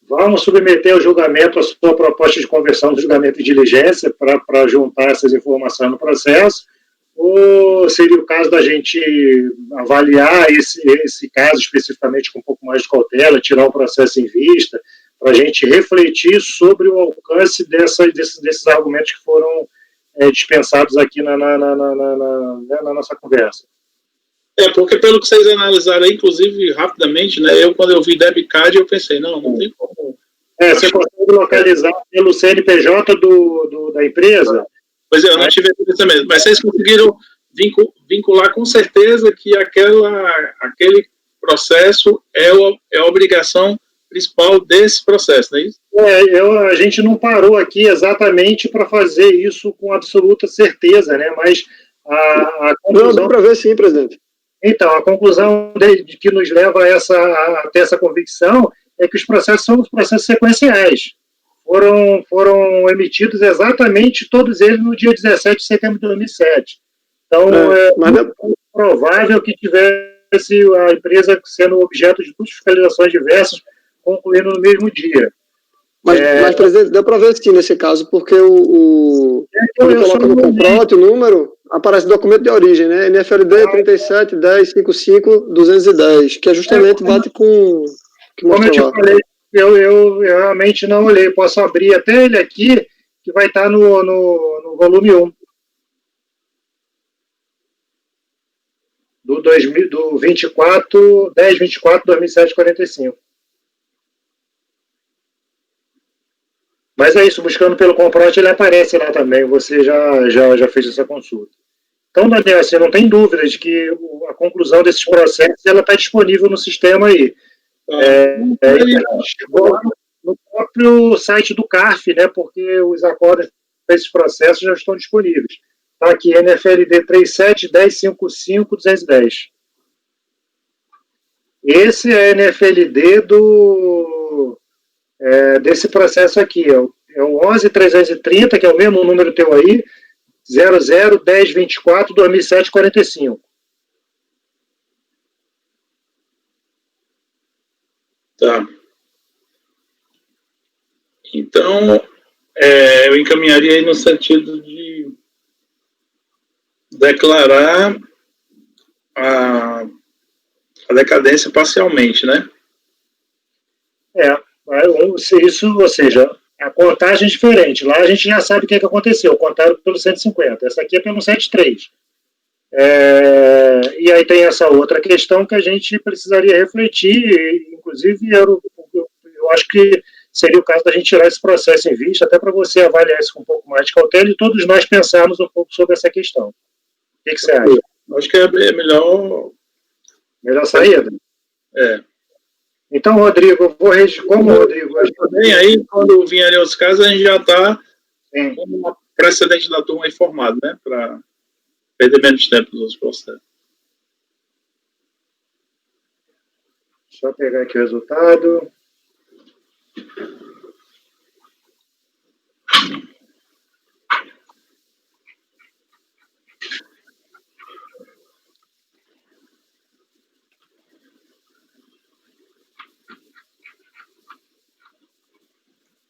Speaker 2: vamos submeter ao julgamento a sua proposta de conversão do julgamento de diligência para juntar essas informações no processo, ou seria o caso da gente avaliar esse caso especificamente com um pouco mais de cautela, tirar o processo em vista, para a gente refletir sobre o alcance desses argumentos que foram dispensados aqui na nossa conversa.
Speaker 9: Porque pelo que vocês analisaram aí, inclusive rapidamente, né, quando eu vi debit card, eu pensei, não tem como.
Speaker 2: Você consegue localizar pelo CNPJ da empresa?
Speaker 9: Pois é, eu não tive essa mesmo, mas vocês conseguiram vincular com certeza que aquele processo é a obrigação principal desse processo, não é isso?
Speaker 2: A gente não parou aqui exatamente para fazer isso com absoluta certeza, né? Mas a conclusão...
Speaker 8: Não, dá para ver sim, presidente.
Speaker 2: Então, a conclusão de que nos leva a ter essa convicção é que os processos são os processos sequenciais. Foram emitidos exatamente todos eles no dia 17 de setembro de 2007. Então, muito provável que tivesse a empresa sendo objeto de duas fiscalizações diversas, concluindo no mesmo dia.
Speaker 8: Mas presidente, deu para ver sim nesse caso, porque quando coloca no comprote o número, aparece documento de origem, né? NFLD 37 10 55 210, que é justamente bate com que
Speaker 2: como eu te falei, eu realmente não olhei. Posso abrir até ele aqui, que vai estar no volume 1. Do 10/24/2007, 45. Mas é isso, buscando pelo comprote, ele aparece lá também. Você já fez essa consulta. Então, Daniel, você não tem dúvida de que a conclusão desses processos está disponível no sistema aí. Chegou no próprio site do CARF, né, porque os acordos desses processos já estão disponíveis. Está aqui, NFLD 37 10 55 210. Esse é a NFLD desse processo aqui. É o 11.330, que é o mesmo número teu aí, 001024 2007 45.
Speaker 9: Tá. Então, eu encaminharia aí no sentido de declarar a decadência parcialmente, né?
Speaker 2: Isso, ou seja, a contagem é diferente. Lá a gente já sabe o que aconteceu. Contaram pelo 150. Essa aqui é pelo 73. E aí tem essa outra questão que a gente precisaria refletir. Inclusive, eu acho que seria o caso da gente tirar esse processo em vista, até para você avaliar isso com um pouco mais de cautela e todos nós pensarmos um pouco sobre essa questão. O que você acha?
Speaker 9: Acho que é melhor
Speaker 2: saída? Então, Rodrigo, eu vou como o Rodrigo...
Speaker 9: Também aí, quando vierem os casos, a gente já está com o precedente da turma informado, né? Para perder menos tempo nos processos.
Speaker 2: Deixa eu pegar aqui o resultado.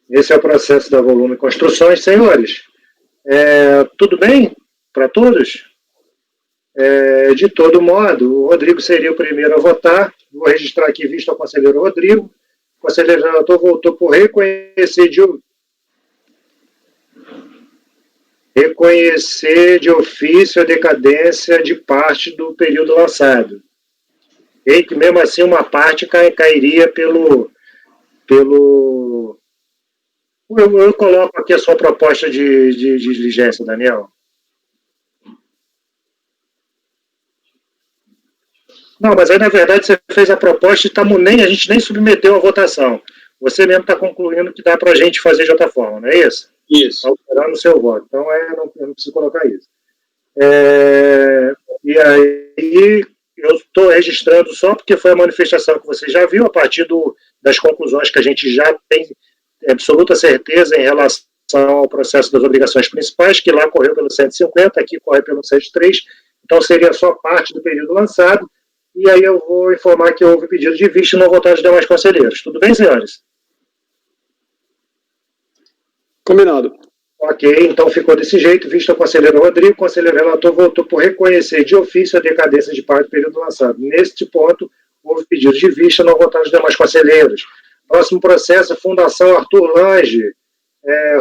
Speaker 2: Esse é o processo da Volume Construções. Senhores, tudo bem para todos? De todo modo, o Rodrigo seria o primeiro a votar. Vou registrar aqui visto ao conselheiro Rodrigo. O conselheiro relator votou por reconhecer de ofício a decadência de parte do período lançado. E que mesmo assim uma parte cairia pelo eu coloco aqui a sua proposta de diligência, Daniel. Não, mas aí, na verdade, você fez a proposta e a gente nem submeteu a votação. Você mesmo está concluindo que dá para a gente fazer de outra forma, não é isso?
Speaker 9: Isso.
Speaker 2: Alterando o seu voto. Então, eu não preciso colocar isso. E aí, eu estou registrando só porque foi a manifestação que você já viu, a partir das conclusões que a gente já tem absoluta certeza em relação ao processo das obrigações principais, que lá correu pelo 150, aqui corre pelo 103, então seria só parte do período lançado, e aí eu vou informar que houve pedido de vista e não votar os demais conselheiros. Tudo bem, senhores?
Speaker 8: Combinado.
Speaker 2: Ok, então ficou desse jeito, visto ao conselheiro Rodrigo, o conselheiro relator votou por reconhecer de ofício a decadência de parte do período lançado. Neste ponto, houve pedido de vista, não votar os demais conselheiros. Próximo processo, Fundação Arthur Lange.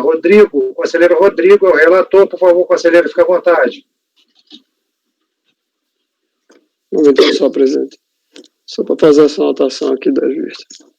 Speaker 2: Rodrigo, o conselheiro Rodrigo é o relator. Por favor, conselheiro, fique à vontade.
Speaker 8: Vamos então, só presente. Só para fazer essa anotação aqui das vistas.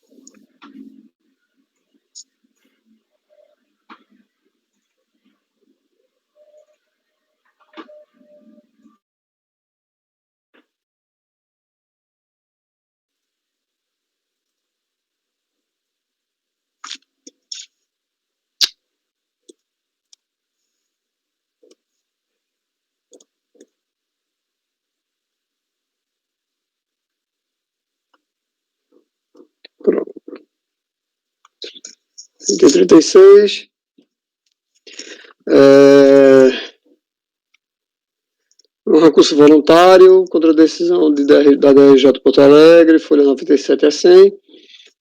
Speaker 8: Pronto. 36. Um recurso voluntário contra a decisão da DRJ Porto Alegre, folha 97 a 100,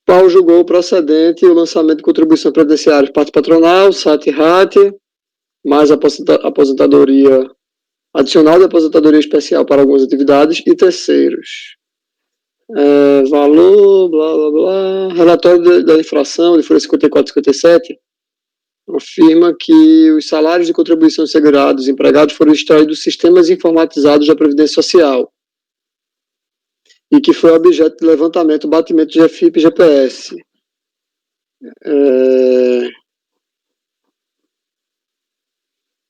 Speaker 8: qual julgou procedente o lançamento de contribuição previdenciária de parte patronal, SAT-RAT, mais aposentadoria adicional de aposentadoria especial para algumas atividades e terceiros. Valor, blá, blá, blá. Relatório da infração, de folha 54 e 57, afirma que os salários de contribuição segurados empregados foram extraídos dos sistemas informatizados da Previdência Social e que foi objeto de levantamento, batimento de GFIP e GPS.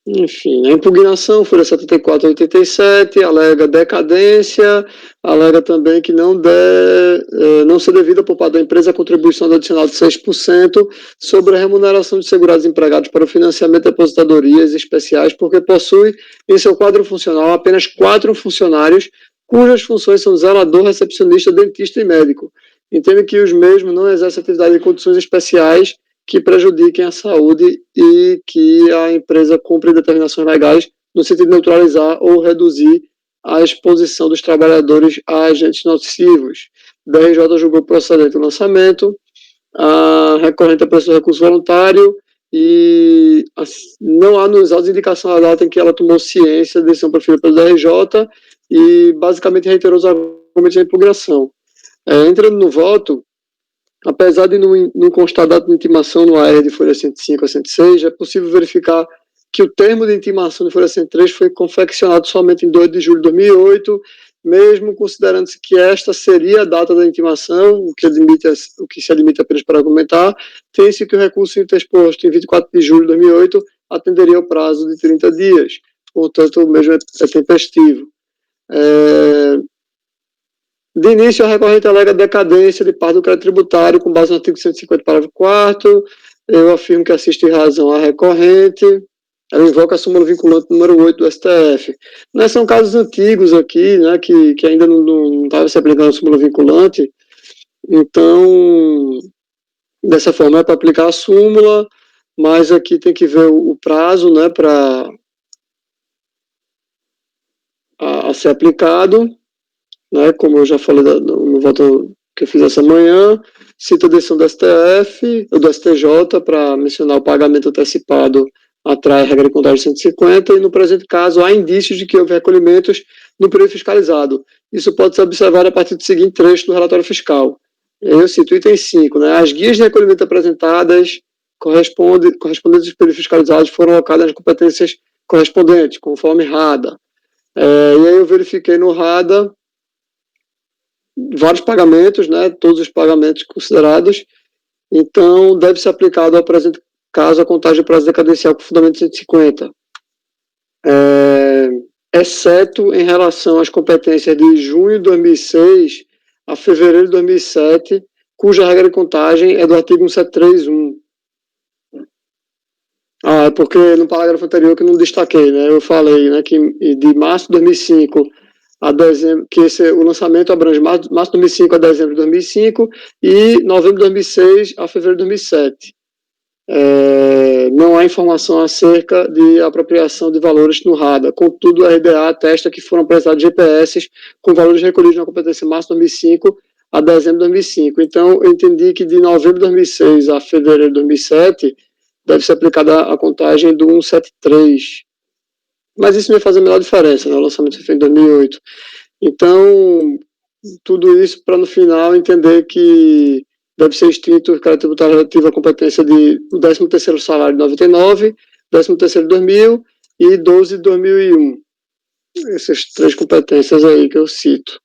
Speaker 8: Enfim, a impugnação, folha 74 a 87, alega decadência, alega também que não ser devida por parte da empresa a contribuição adicional de 6% sobre a remuneração de segurados empregados para o financiamento de aposentadorias especiais, porque possui em seu quadro funcional apenas 4 funcionários, cujas funções são zelador, recepcionista, dentista e médico. Entende que os mesmos não exercem atividade em condições especiais que prejudiquem a saúde e que a empresa cumpre determinações legais no sentido de neutralizar ou reduzir a exposição dos trabalhadores a agentes nocivos. DRJ julgou procedente o lançamento, a recorrente apresentou recurso voluntário e não há nos autos indicação da data em que ela tomou ciência da decisão preferida pelo DRJ e basicamente reiterou os argumentos da impugnação. Entrando no voto, apesar de não constar data de intimação no AR de folha 105 a 106, é possível verificar que o termo de intimação de folha 103 foi confeccionado somente em 2 de julho de 2008, mesmo considerando-se que esta seria a data da intimação, o que se admite apenas para argumentar, tem-se que o recurso interposto em 24 de julho de 2008 atenderia ao prazo de 30 dias, portanto o mesmo é tempestivo. De início, a recorrente alega decadência de parte do crédito tributário com base no artigo 150, parágrafo 4º. Eu afirmo que assiste razão à recorrente. Ela invoca a súmula vinculante número 8 do STF. Né, são casos antigos aqui, né, que ainda não estava se aplicando a súmula vinculante. Então, dessa forma, é para aplicar a súmula, mas aqui tem que ver o prazo, né, para ser aplicado. Né, como eu já falei no voto que eu fiz essa manhã, cita a decisão do STF, ou do STJ, para mencionar o pagamento antecipado atrai a regra de contagem 150, e no presente caso há indícios de que houve recolhimentos no período fiscalizado. Isso pode ser observado a partir do seguinte trecho do relatório fiscal. Eu cito item 5, né, as guias de recolhimento apresentadas correspondentes aos períodos fiscalizados foram alocadas nas competências correspondentes, conforme RADA. E aí eu verifiquei no RADA vários pagamentos, né, todos os pagamentos considerados, então deve ser aplicado ao presente caso a contagem de prazo decadencial com fundamento 150, exceto em relação às competências de junho de 2006 a fevereiro de 2007, cuja regra de contagem é do artigo 173.1. É porque no parágrafo anterior que eu não destaquei, né, eu falei, né, que de março de 2005 a dezembro, que o lançamento abrange março de 2005 a dezembro de 2005 e novembro de 2006 a fevereiro de 2007. Não há informação acerca de apropriação de valores no RADA, contudo, a RDA atesta que foram apresentados GPS com valores recolhidos na competência março de 2005 a dezembro de 2005. Então, eu entendi que de novembro de 2006 a fevereiro de 2007 deve ser aplicada a contagem do 173. Mas isso não vai fazer a menor diferença, né? O lançamento foi feito em 2008. Então, tudo isso para no final entender que deve ser extinto o crédito tributário relativo à competência do 13º salário de 99, 13º de 2000 e 12 de 2001. Essas 3 competências aí que eu cito.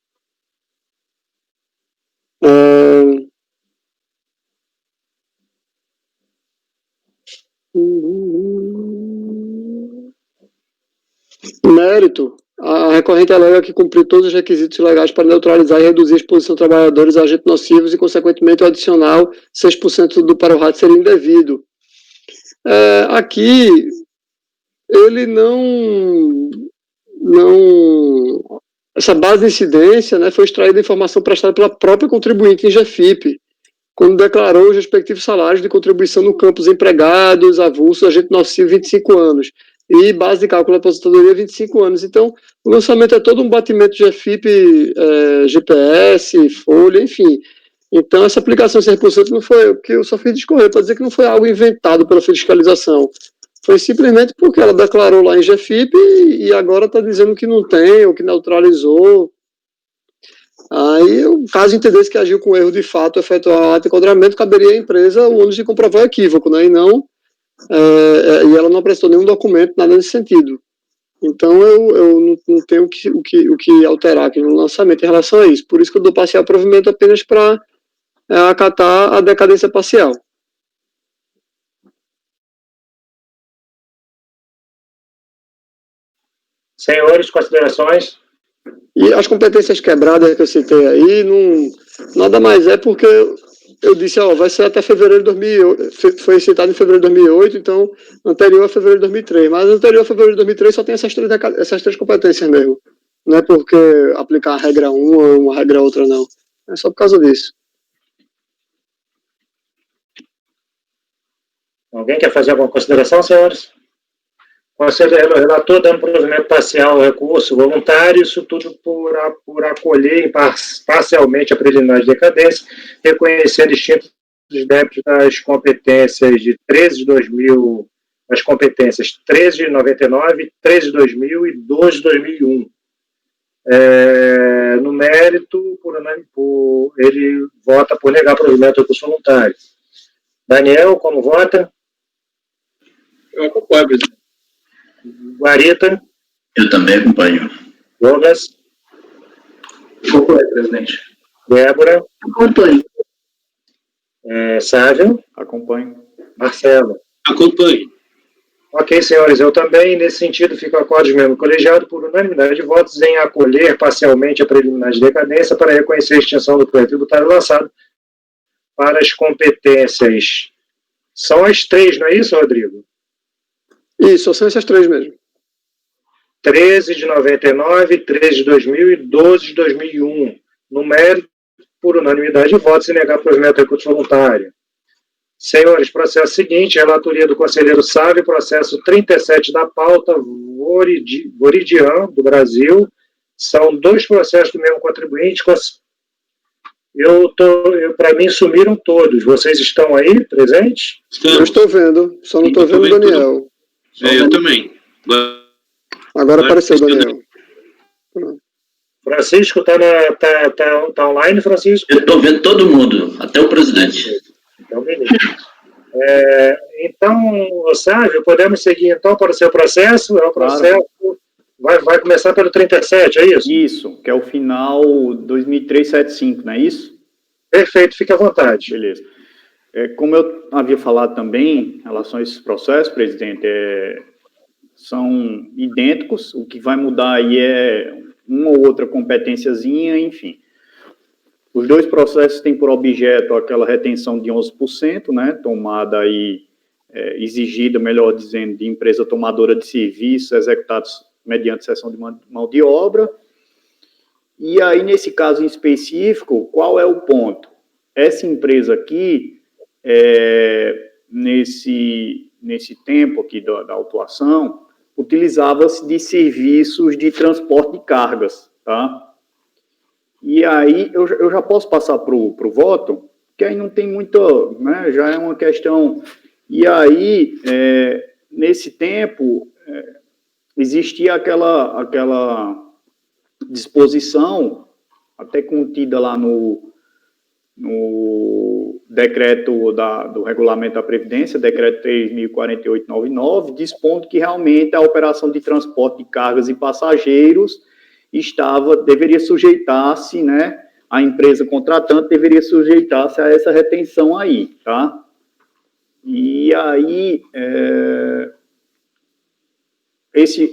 Speaker 8: Mérito. A recorrente alega que cumpriu todos os requisitos legais para neutralizar e reduzir a exposição de trabalhadores a agentes nocivos e, consequentemente, o adicional 6% do para o rato seria indevido. Aqui, ele não... Essa base de incidência, né, foi extraída da informação prestada pela própria contribuinte em GFIP, quando declarou os respectivos salários de contribuição no campus empregados, avulsos, agente nocivo, 25 anos. E base de cálculo da aposentadoria, 25 anos. Então, o lançamento é todo um batimento de GFIP, GPS, folha, enfim. Então, essa aplicação de 6% não foi o que eu só fiz discorrer para dizer que não foi algo inventado pela fiscalização. Foi simplesmente porque ela declarou lá em GFIP e agora está dizendo que não tem, ou que neutralizou. Aí, caso entendesse que agiu com erro de fato, efetuar o ato de enquadramento, caberia à empresa o ônus de comprovar o equívoco, né? E ela não apresentou nenhum documento, nada nesse sentido. Então, eu não tenho o que alterar aqui no lançamento em relação a isso. Por isso que eu dou parcial provimento apenas para acatar a decadência parcial.
Speaker 2: Senhores, considerações?
Speaker 8: E as competências quebradas que eu citei aí, nada mais é porque eu disse, vai ser até fevereiro de 2008, foi citado em fevereiro de 2008, então anterior a fevereiro de 2003, mas anterior a fevereiro de 2003 só tem essas 3 competências mesmo, não é porque aplicar a regra uma regra outra não, é só por causa disso.
Speaker 2: Alguém quer fazer alguma consideração, senhores? Conselheiro relator dando provimento parcial ao recurso voluntário, isso tudo por acolher parcialmente a preliminar de decadência, reconhecendo extintos os débitos das competências de 13 de 2000, as competências 13 de 99, 13 de 2000 e 12 de 2001. No mérito, ele vota por negar provimento ao recurso voluntário. Daniel, como vota?
Speaker 9: Eu acompanho, presidente.
Speaker 2: Guarita?
Speaker 4: Eu também acompanho.
Speaker 2: Douglas?
Speaker 3: Acompanho, presidente.
Speaker 2: Débora?
Speaker 6: Acompanho.
Speaker 2: Sávio?
Speaker 7: Acompanho.
Speaker 2: Marcelo?
Speaker 1: Acompanho.
Speaker 2: Ok, senhores, eu também, nesse sentido, fico acordo mesmo colegiado por unanimidade de votos em acolher parcialmente a preliminar de decadência para reconhecer a extinção do crédito tributário lançado para as competências. São as 3, não é isso, Rodrigo?
Speaker 8: Isso, são essas 3 mesmo.
Speaker 2: 13 de 99, 13 de 2000 e 12 de 2001. No mérito, por unanimidade de votos, e negar provimento de recurso voluntário. Senhores, processo seguinte, relatoria do conselheiro Sávio, processo 37 da pauta, Voridian, do Brasil. São 2 processos do mesmo contribuinte. Para mim, sumiram todos. Vocês estão aí, presentes?
Speaker 8: Eu estou vendo, só não estou vendo o Daniel.
Speaker 1: Eu também.
Speaker 8: Agora apareceu o Daniel.
Speaker 2: Francisco, tá online, Francisco?
Speaker 4: Eu estou vendo todo mundo, até o presidente.
Speaker 2: Então, beleza. Então, Sávio, podemos seguir então para o seu processo? É o processo. Claro. Vai começar pelo 37, é isso?
Speaker 7: Isso, que é o final 2375, não é isso?
Speaker 2: Perfeito, fique à vontade.
Speaker 7: Beleza. Como eu havia falado também, em relação a esses processos, presidente, são idênticos, o que vai mudar aí é uma ou outra competênciazinha, enfim. Os 2 processos têm por objeto aquela retenção de 11%, né, tomada aí, exigida, melhor dizendo, de empresa tomadora de serviços executados mediante cessão de mão de obra. E aí, nesse caso em específico, qual é o ponto? Essa empresa aqui, nesse tempo aqui da autuação, utilizava-se de serviços de transporte de cargas, tá? E aí, eu já posso passar para o voto, que aí não tem muita, né, já é uma questão. E aí, nesse tempo, existia aquela disposição, até contida lá no no decreto do Regulamento da Previdência, decreto 3.048/99, dispondo que realmente a operação de transporte de cargas e passageiros deveria sujeitar-se, né, a empresa contratante deveria sujeitar-se a essa retenção aí, tá? E aí,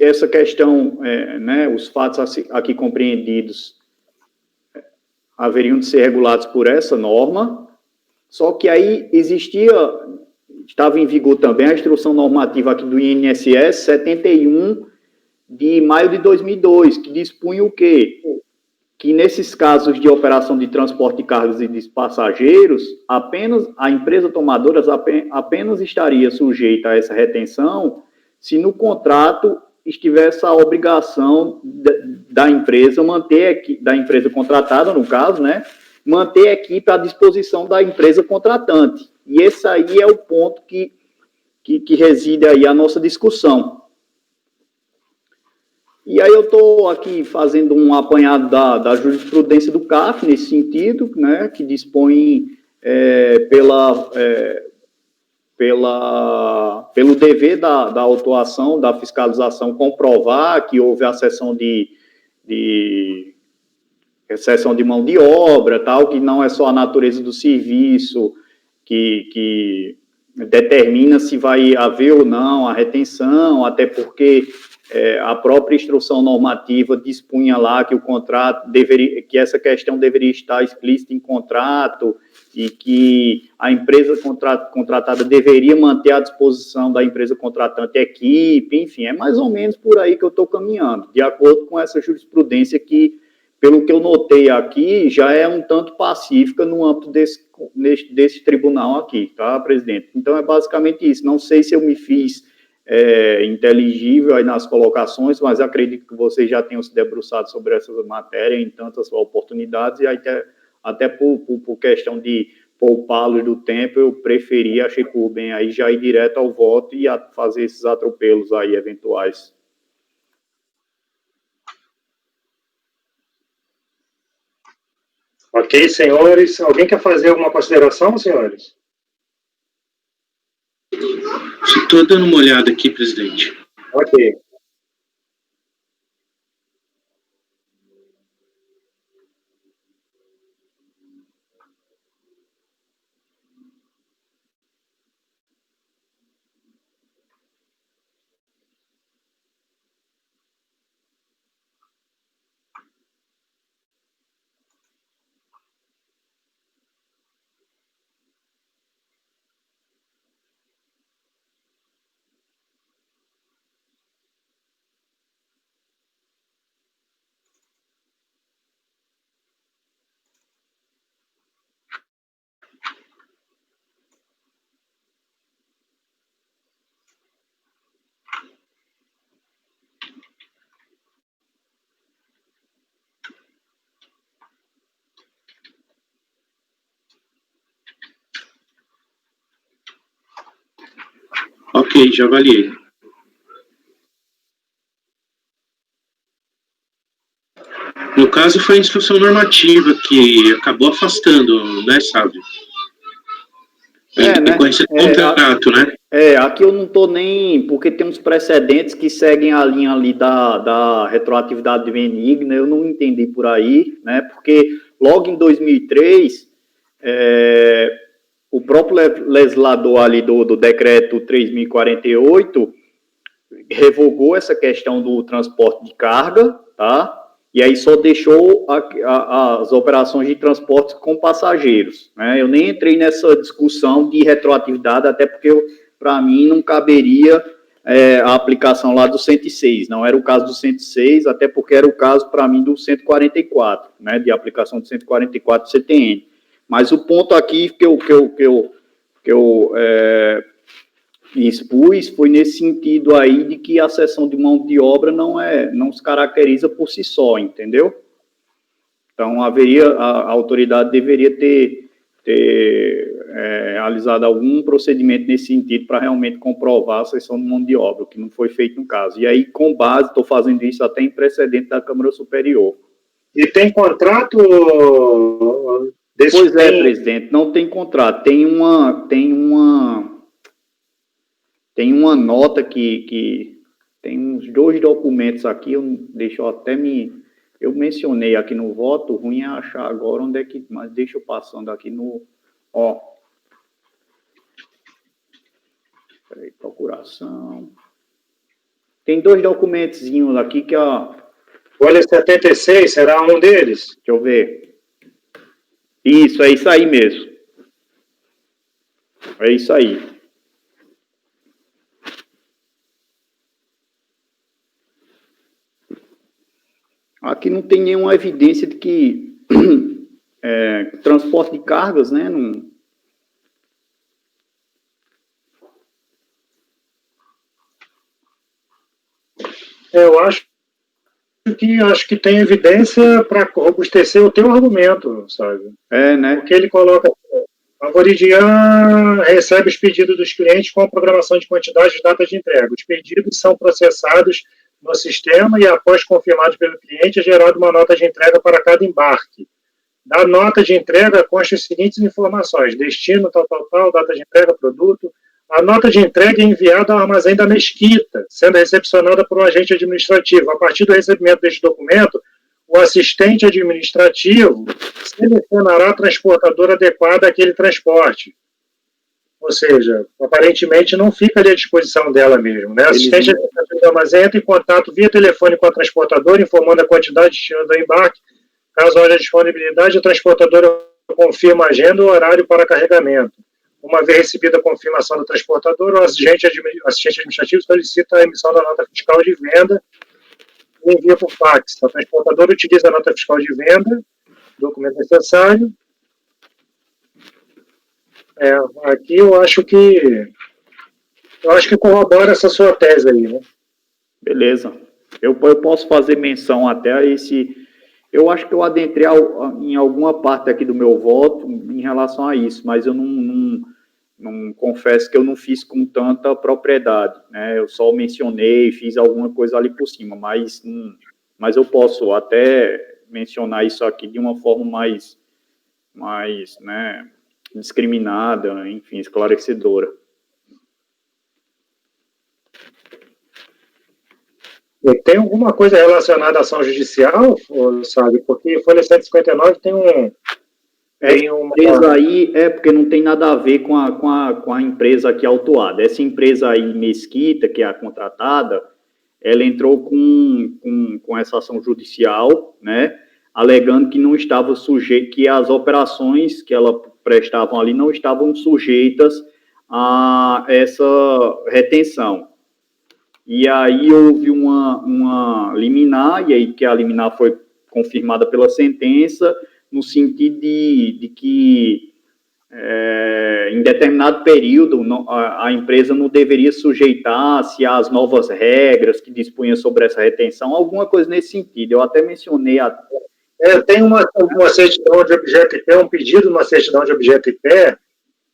Speaker 7: essa questão, né, os fatos aqui compreendidos haveriam de ser regulados por essa norma, só que aí estava em vigor também a instrução normativa aqui do INSS 71 de maio de 2002, que dispunha o quê? Que nesses casos de operação de transporte de cargas e de passageiros, apenas a empresa tomadora apenas estaria sujeita a essa retenção se no contrato estivesse a obrigação da empresa da empresa contratada, no caso, né, manter a equipe à disposição da empresa contratante. E esse aí é o ponto que reside aí a nossa discussão. E aí eu estou aqui fazendo um apanhado da jurisprudência do CAF, nesse sentido, né, que dispõe pelo dever da autuação, da fiscalização, comprovar que houve a cessão de mão de obra, tal, que não é só a natureza do serviço que determina se vai haver ou não a retenção, até porque a própria instrução normativa dispunha lá que o contrato que essa questão deveria estar explícita em contrato e que a empresa contratada deveria manter à disposição da empresa contratante equipe, enfim, é mais ou menos por aí que eu estou caminhando, de acordo com essa jurisprudência que, pelo que eu notei aqui, já é um tanto pacífica no âmbito desse tribunal aqui, tá, presidente? Então, é basicamente isso. Não sei se eu me fiz inteligível aí nas colocações, mas acredito que vocês já tenham se debruçado sobre essa matéria em tantas oportunidades, e aí até por questão de poupá-los do tempo, eu preferi, achei por bem aí já ir direto ao voto e fazer esses atropelos aí eventuais.
Speaker 2: Ok, senhores. Alguém quer fazer alguma consideração, senhores?
Speaker 1: Estou dando uma olhada aqui, presidente.
Speaker 2: Ok.
Speaker 1: Ok, já avaliei. No caso, foi a instrução normativa que acabou afastando, né, Sávio? Em decorrência do contrato, né?
Speaker 7: Aqui eu não estou nem... Porque tem uns precedentes que seguem a linha ali da retroatividade de benigna, eu não entendi por aí, né? Porque logo em 2003, o próprio legislador ali do decreto 3.048 revogou essa questão do transporte de carga, tá? E aí só deixou as operações de transporte com passageiros, né? Eu nem entrei nessa discussão de retroatividade, até porque, para mim, não caberia a aplicação lá do 106. Não era o caso do 106, até porque era o caso, para mim, do 144, né? De aplicação do 144 CTN. Mas o ponto aqui que eu expus foi nesse sentido aí de que a cessão de mão de obra não se caracteriza por si só, entendeu? Então, a autoridade deveria ter realizado algum procedimento nesse sentido para realmente comprovar a cessão de mão de obra, o que não foi feito no caso. E aí, com base, estou fazendo isso até em precedente da Câmara Superior.
Speaker 2: E tem contrato,
Speaker 7: Pois é, presidente, não tem contrato. Tem uma nota que tem uns 2 documentos aqui, eu mencionei aqui no voto, ruim é achar agora onde é que, mas deixa eu passando aqui peraí, procuração. Tem 2 documentozinhos aqui que
Speaker 2: Folha 76, será um deles?
Speaker 7: Deixa eu ver. Isso, é isso aí mesmo. É isso aí. Aqui não tem nenhuma evidência de que transporte de cargas, né? Não...
Speaker 2: Eu acho que tem evidência para robustecer o teu argumento, sabe?
Speaker 7: Né?
Speaker 2: Porque ele coloca: a Voridian recebe os pedidos dos clientes com a programação de quantidade e data de entrega. Os pedidos são processados no sistema e, após confirmados pelo cliente, é gerada uma nota de entrega para cada embarque. Da nota de entrega constam as seguintes informações: destino, tal, data de entrega, produto. A nota de entrega é enviada ao armazém da Mesquita, sendo recepcionada por um agente administrativo. A partir do recebimento deste documento, o assistente administrativo selecionará a transportadora adequada àquele transporte. Ou seja, aparentemente não fica ali à disposição dela mesmo, né? A assistente administrativo do armazém entra em contato via telefone com a transportadora, informando a quantidade de destino do embarque. Caso haja disponibilidade, a transportadora confirma a agenda ou horário para carregamento. Uma vez recebida a confirmação do transportador, o assistente administrativo solicita a emissão da nota fiscal de venda e envia por fax. A transportadora utiliza a nota fiscal de venda, documento necessário. Aqui eu acho que corrobora essa sua tese aí, né?
Speaker 7: Beleza. Eu posso fazer menção até a esse... Eu acho que eu adentrei em alguma parte aqui do meu voto em relação a isso, mas eu não confesso que eu não fiz com tanta propriedade, né? Eu só mencionei, fiz alguma coisa ali por cima, mas eu posso até mencionar isso aqui de uma forma mais né, discriminada, enfim, esclarecedora.
Speaker 2: E tem alguma coisa relacionada à ação judicial, sabe? Porque Folha 159 tem uma...
Speaker 7: empresa aí porque não tem nada a ver com a empresa aqui autuada. Essa empresa aí, Mesquita, que é a contratada, ela entrou com essa ação judicial, né, alegando que não estava que as operações que ela prestavam ali não estavam sujeitas a essa retenção. E aí houve uma liminar, e aí que a liminar foi confirmada pela sentença, no sentido de que em determinado período a empresa não deveria sujeitar-se às novas regras que dispunham sobre essa retenção, alguma coisa nesse sentido. Eu até mencionei...
Speaker 2: tem uma certidão de objeto em pé, um pedido numa certidão de objeto em pé,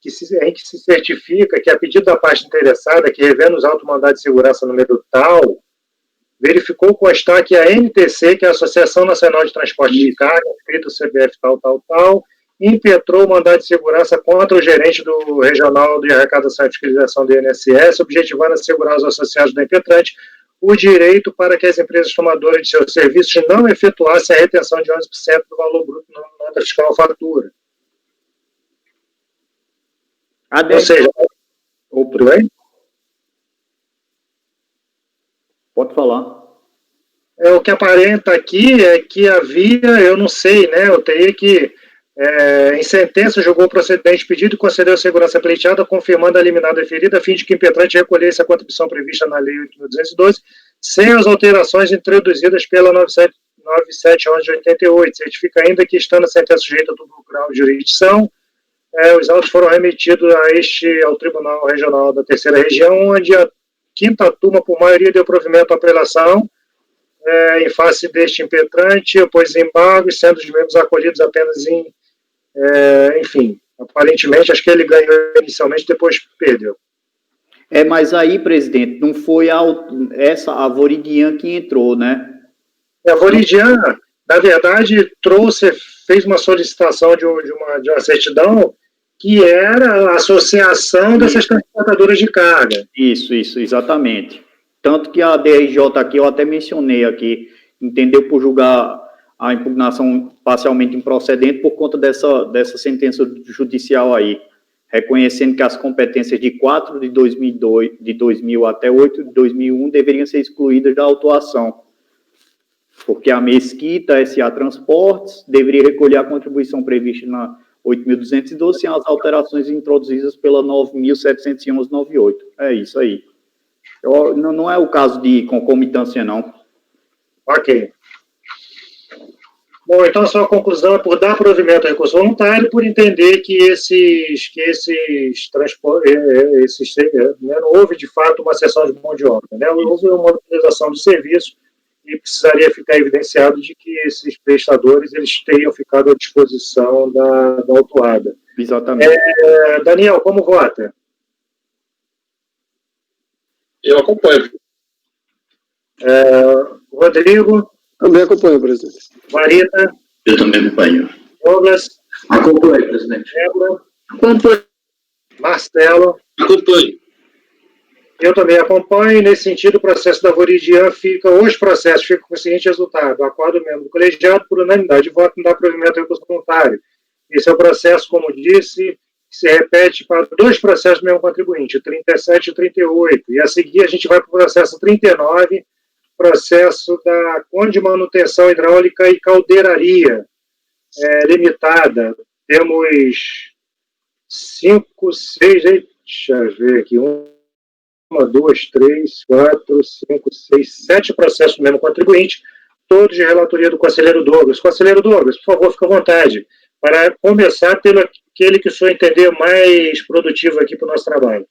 Speaker 2: em que se certifica que, a pedido da parte interessada, que revendo os autos mandados de segurança número tal, verificou constar que a NTC, que é a Associação Nacional de Transporte de Carga, escrito CBF tal, impetrou o mandado de segurança contra o gerente do Regional de Arrecadação e Fiscalização do INSS, objetivando assegurar aos associados do impetrante o direito para que as empresas tomadoras de seus serviços não efetuassem a retenção de 11% do valor bruto na nota fiscal ou fatura. Ou seja, tudo bem?
Speaker 7: Pode falar.
Speaker 2: O que aparenta aqui é que havia, eu não sei, né? Eu teria que, em sentença, julgou o procedente pedido e concedeu a segurança pleiteada, confirmando a liminar deferida, a fim de que o impetrante recolhesse a contribuição prevista na Lei 8.212, sem as alterações introduzidas pela 9711 de 88. Certifica ainda que, estando a sentença sujeita a duplo grau de jurisdição, os autos foram remetidos ao Tribunal Regional da Terceira Região, onde a quinta turma, por maioria, deu provimento à apelação em face deste impetrante, opôs embargos, sendo os membros acolhidos apenas enfim, aparentemente, acho que ele ganhou inicialmente, depois perdeu.
Speaker 7: Mas aí, presidente, não foi a Voridian que entrou, né?
Speaker 2: A Voridian, na verdade, fez uma solicitação de uma certidão que era a associação dessas transportadoras de carga.
Speaker 7: Isso, exatamente. Tanto que a DRJ aqui, eu até mencionei aqui, entendeu por julgar a impugnação parcialmente improcedente por conta dessa sentença judicial aí, reconhecendo que as competências de 4 de 2000 até 8 de 2001 deveriam ser excluídas da autuação, porque a Mesquita SA Transportes deveria recolher a contribuição prevista na 8.212 sem as alterações introduzidas pela 9.711/98. É isso aí. Não é o caso de concomitância, não.
Speaker 2: Ok. Bom, então a sua conclusão é por dar provimento ao recurso voluntário, por entender que não houve de fato uma cessão de mão de obra, né? Houve uma utilização do serviço e precisaria ficar evidenciado de que esses prestadores eles tenham ficado à disposição da autuada.
Speaker 7: Exatamente.
Speaker 2: Daniel, como vota?
Speaker 9: Eu acompanho.
Speaker 2: Rodrigo?
Speaker 8: Também acompanho, presidente.
Speaker 2: Marita?
Speaker 4: Eu também acompanho.
Speaker 2: Douglas?
Speaker 3: Acompanho, presidente.
Speaker 2: Débora?
Speaker 6: Acompanho.
Speaker 2: Marcelo?
Speaker 1: Acompanho.
Speaker 2: Eu também acompanho, e nesse sentido, o processo da Voridian os processos ficam com o seguinte resultado: acordo membro do colegiado, por unanimidade de voto, não dá provimento ao recurso voluntário. Esse é o processo, como disse, que se repete para 2 processos do mesmo contribuinte, o 37 e o 38. E a seguir a gente vai para o processo 39, processo da Conde de Manutenção Hidráulica e Caldeiraria Limitada. Temos 5, 6, deixa eu ver aqui, 1, 2, 3, 4, 5, 6, 7 processos do mesmo contribuinte, todos de relatoria do conselheiro Douglas. Conselheiro Douglas, por favor, fique à vontade, para começar pelo aquele que o senhor entender mais produtivo aqui para o nosso trabalho.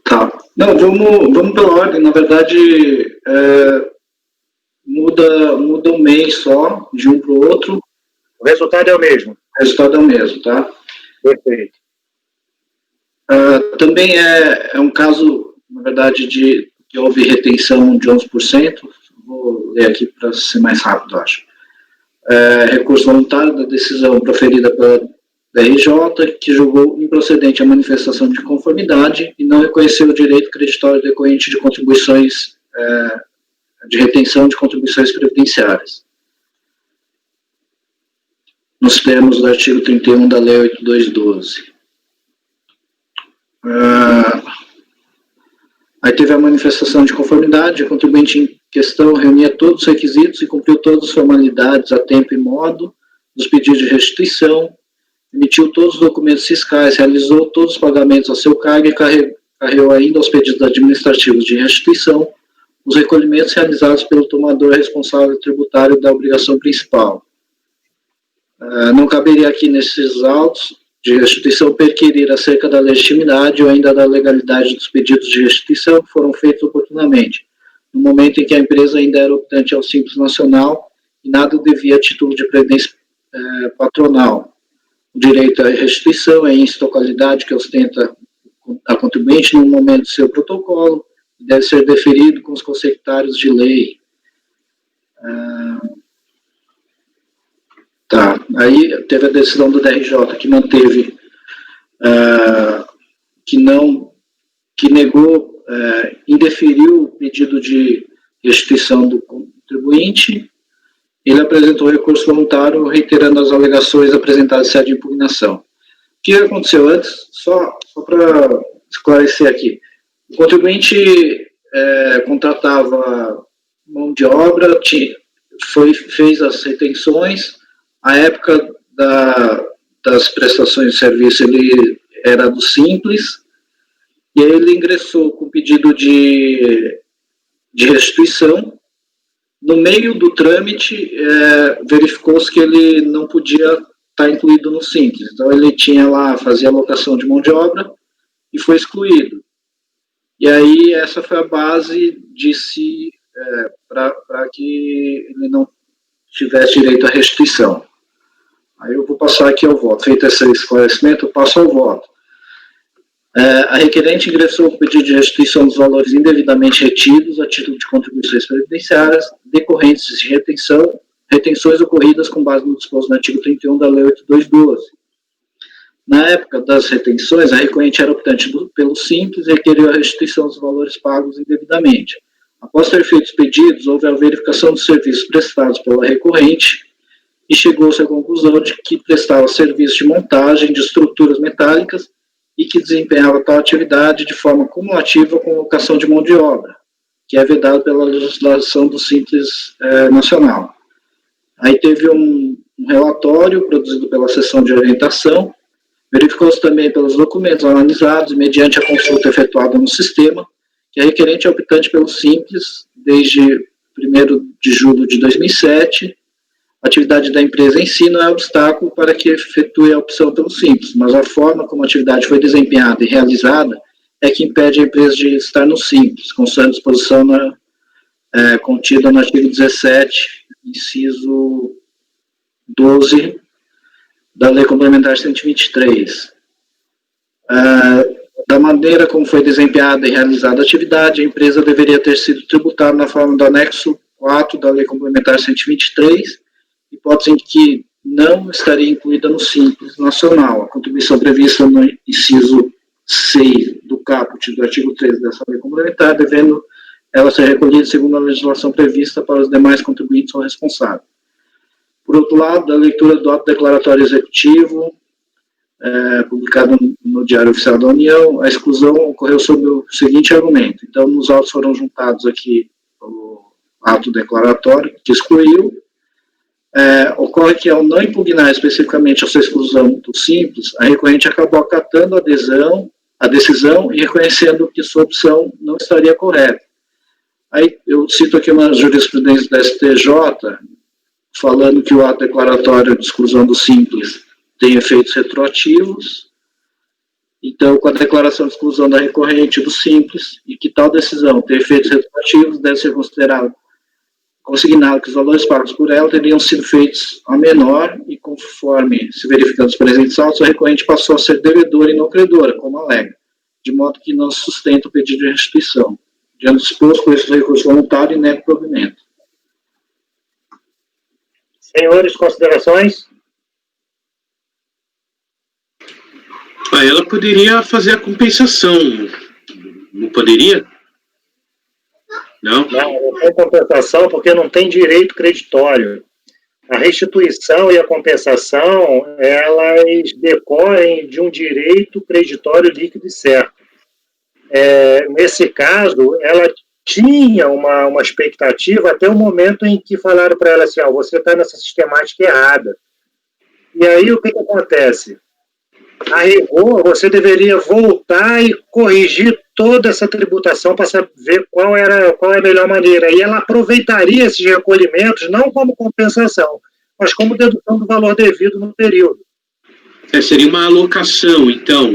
Speaker 3: Tá. Não, vamos pela ordem. Na verdade, muda um mês só, de um para o outro.
Speaker 2: O resultado é o mesmo?
Speaker 3: O resultado é o mesmo, tá?
Speaker 2: Perfeito.
Speaker 3: Também é um caso, na verdade, que houve retenção de 11%. Vou ler aqui para ser mais rápido, acho. Recurso voluntário da decisão proferida pela DRJ, que julgou improcedente a manifestação de conformidade e não reconheceu o direito creditório decorrente de contribuições, de retenção de contribuições previdenciárias, nos termos do artigo 31 da Lei 8212. Aí teve a manifestação de conformidade, a contribuinte em questão reunia todos os requisitos e cumpriu todas as formalidades a tempo e modo dos pedidos de restituição, emitiu todos os documentos fiscais, realizou todos os pagamentos a seu cargo e carregou ainda aos pedidos administrativos de restituição os recolhimentos realizados pelo tomador responsável tributário da obrigação principal. Não caberia aqui nesses autos de restituição perquirir acerca da legitimidade ou ainda da legalidade dos pedidos de restituição que foram feitos oportunamente, no momento em que a empresa ainda era optante ao Simples Nacional e nada devia a título de previdência patronal. O direito à restituição é índice da qualidade que ostenta a contribuinte no momento do seu protocolo e deve ser deferido com os consectários de lei. Tá, aí teve a decisão do DRJ que manteve, que negou, indeferiu o pedido de restituição do contribuinte. Ele apresentou recurso voluntário reiterando as alegações apresentadas em sede de impugnação. O que aconteceu antes? Só para esclarecer aqui. O contribuinte contratava mão de obra, fez as retenções. A época das prestações de serviço ele era do Simples, e aí ele ingressou com pedido de restituição. No meio do trâmite, verificou-se que ele não podia estar incluído no Simples. Então, ele tinha lá, fazia alocação de mão de obra e foi excluído. E aí, essa foi a base de si, para que ele não tivesse direito à restituição. Aí eu vou passar aqui ao voto. Feito esse esclarecimento, eu passo ao voto. A requerente ingressou com pedido de restituição dos valores indevidamente retidos a título de contribuições previdenciárias decorrentes de retenções ocorridas com base no disposto no artigo 31 da Lei 8212. Na época das retenções, a recorrente era optante pelo Simples e requeriu a restituição dos valores pagos indevidamente. Após ter feito os pedidos, houve a verificação dos serviços prestados pela recorrente e chegou-se à conclusão de que prestava serviços de montagem de estruturas metálicas e que desempenhava tal atividade de forma cumulativa com locação de mão de obra, que é vedado pela legislação do Simples Nacional. Aí teve um relatório produzido pela seção de orientação, verificou-se também pelos documentos analisados e mediante a consulta efetuada no sistema, que a requerente é optante pelo Simples desde 1º de julho de 2007. A atividade da empresa em si não é obstáculo para que efetue a opção pelo Simples, mas a forma como a atividade foi desempenhada e realizada é que impede a empresa de estar no Simples, constante disposição contida no artigo 17, inciso 12 da Lei Complementar 123. Da maneira como foi desempenhada e realizada a atividade, a empresa deveria ter sido tributada na forma do anexo 4 da Lei Complementar 123, hipótese em que não estaria incluída no Simples Nacional. A contribuição prevista no inciso 6 do caput do artigo 13 dessa lei complementar, devendo ela ser recolhida segundo a legislação prevista para os demais contribuintes ou responsáveis. Por outro lado, da leitura do ato declaratório executivo, publicado no Diário Oficial da União, a exclusão ocorreu sob o seguinte argumento. Então, nos autos foram juntados aqui o ato declaratório que excluiu. Ocorre que, ao não impugnar especificamente a sua exclusão do Simples, a recorrente acabou acatando a decisão e reconhecendo que sua opção não estaria correta. Aí eu cito aqui uma jurisprudência da STJ, falando que o ato declaratório de exclusão do Simples tem efeitos retroativos. Então, com a declaração de exclusão da recorrente do Simples, e que tal decisão tem efeitos retroativos, deve ser consignado que os valores pagos por ela teriam sido feitos a menor, e conforme se verificando os presentes autos, a recorrente passou a ser devedora e não credora, como alega, de modo que não sustenta o pedido de restituição. Diante do exposto, com esse recurso voluntário e nego provimento.
Speaker 2: Senhores, considerações?
Speaker 1: Ela poderia fazer a compensação, não poderia? Não?
Speaker 2: Não tem compensação porque não tem direito creditório. A restituição e a compensação, elas decorrem de um direito creditório líquido e certo. Nesse caso, ela tinha uma expectativa até o momento em que falaram para ela assim, você está nessa sistemática errada. E aí o que acontece? A rigor, você deveria voltar e corrigir toda essa tributação para saber qual é a melhor maneira. E ela aproveitaria esses recolhimentos não como compensação, mas como dedução do valor devido no período.
Speaker 1: Seria uma alocação, então,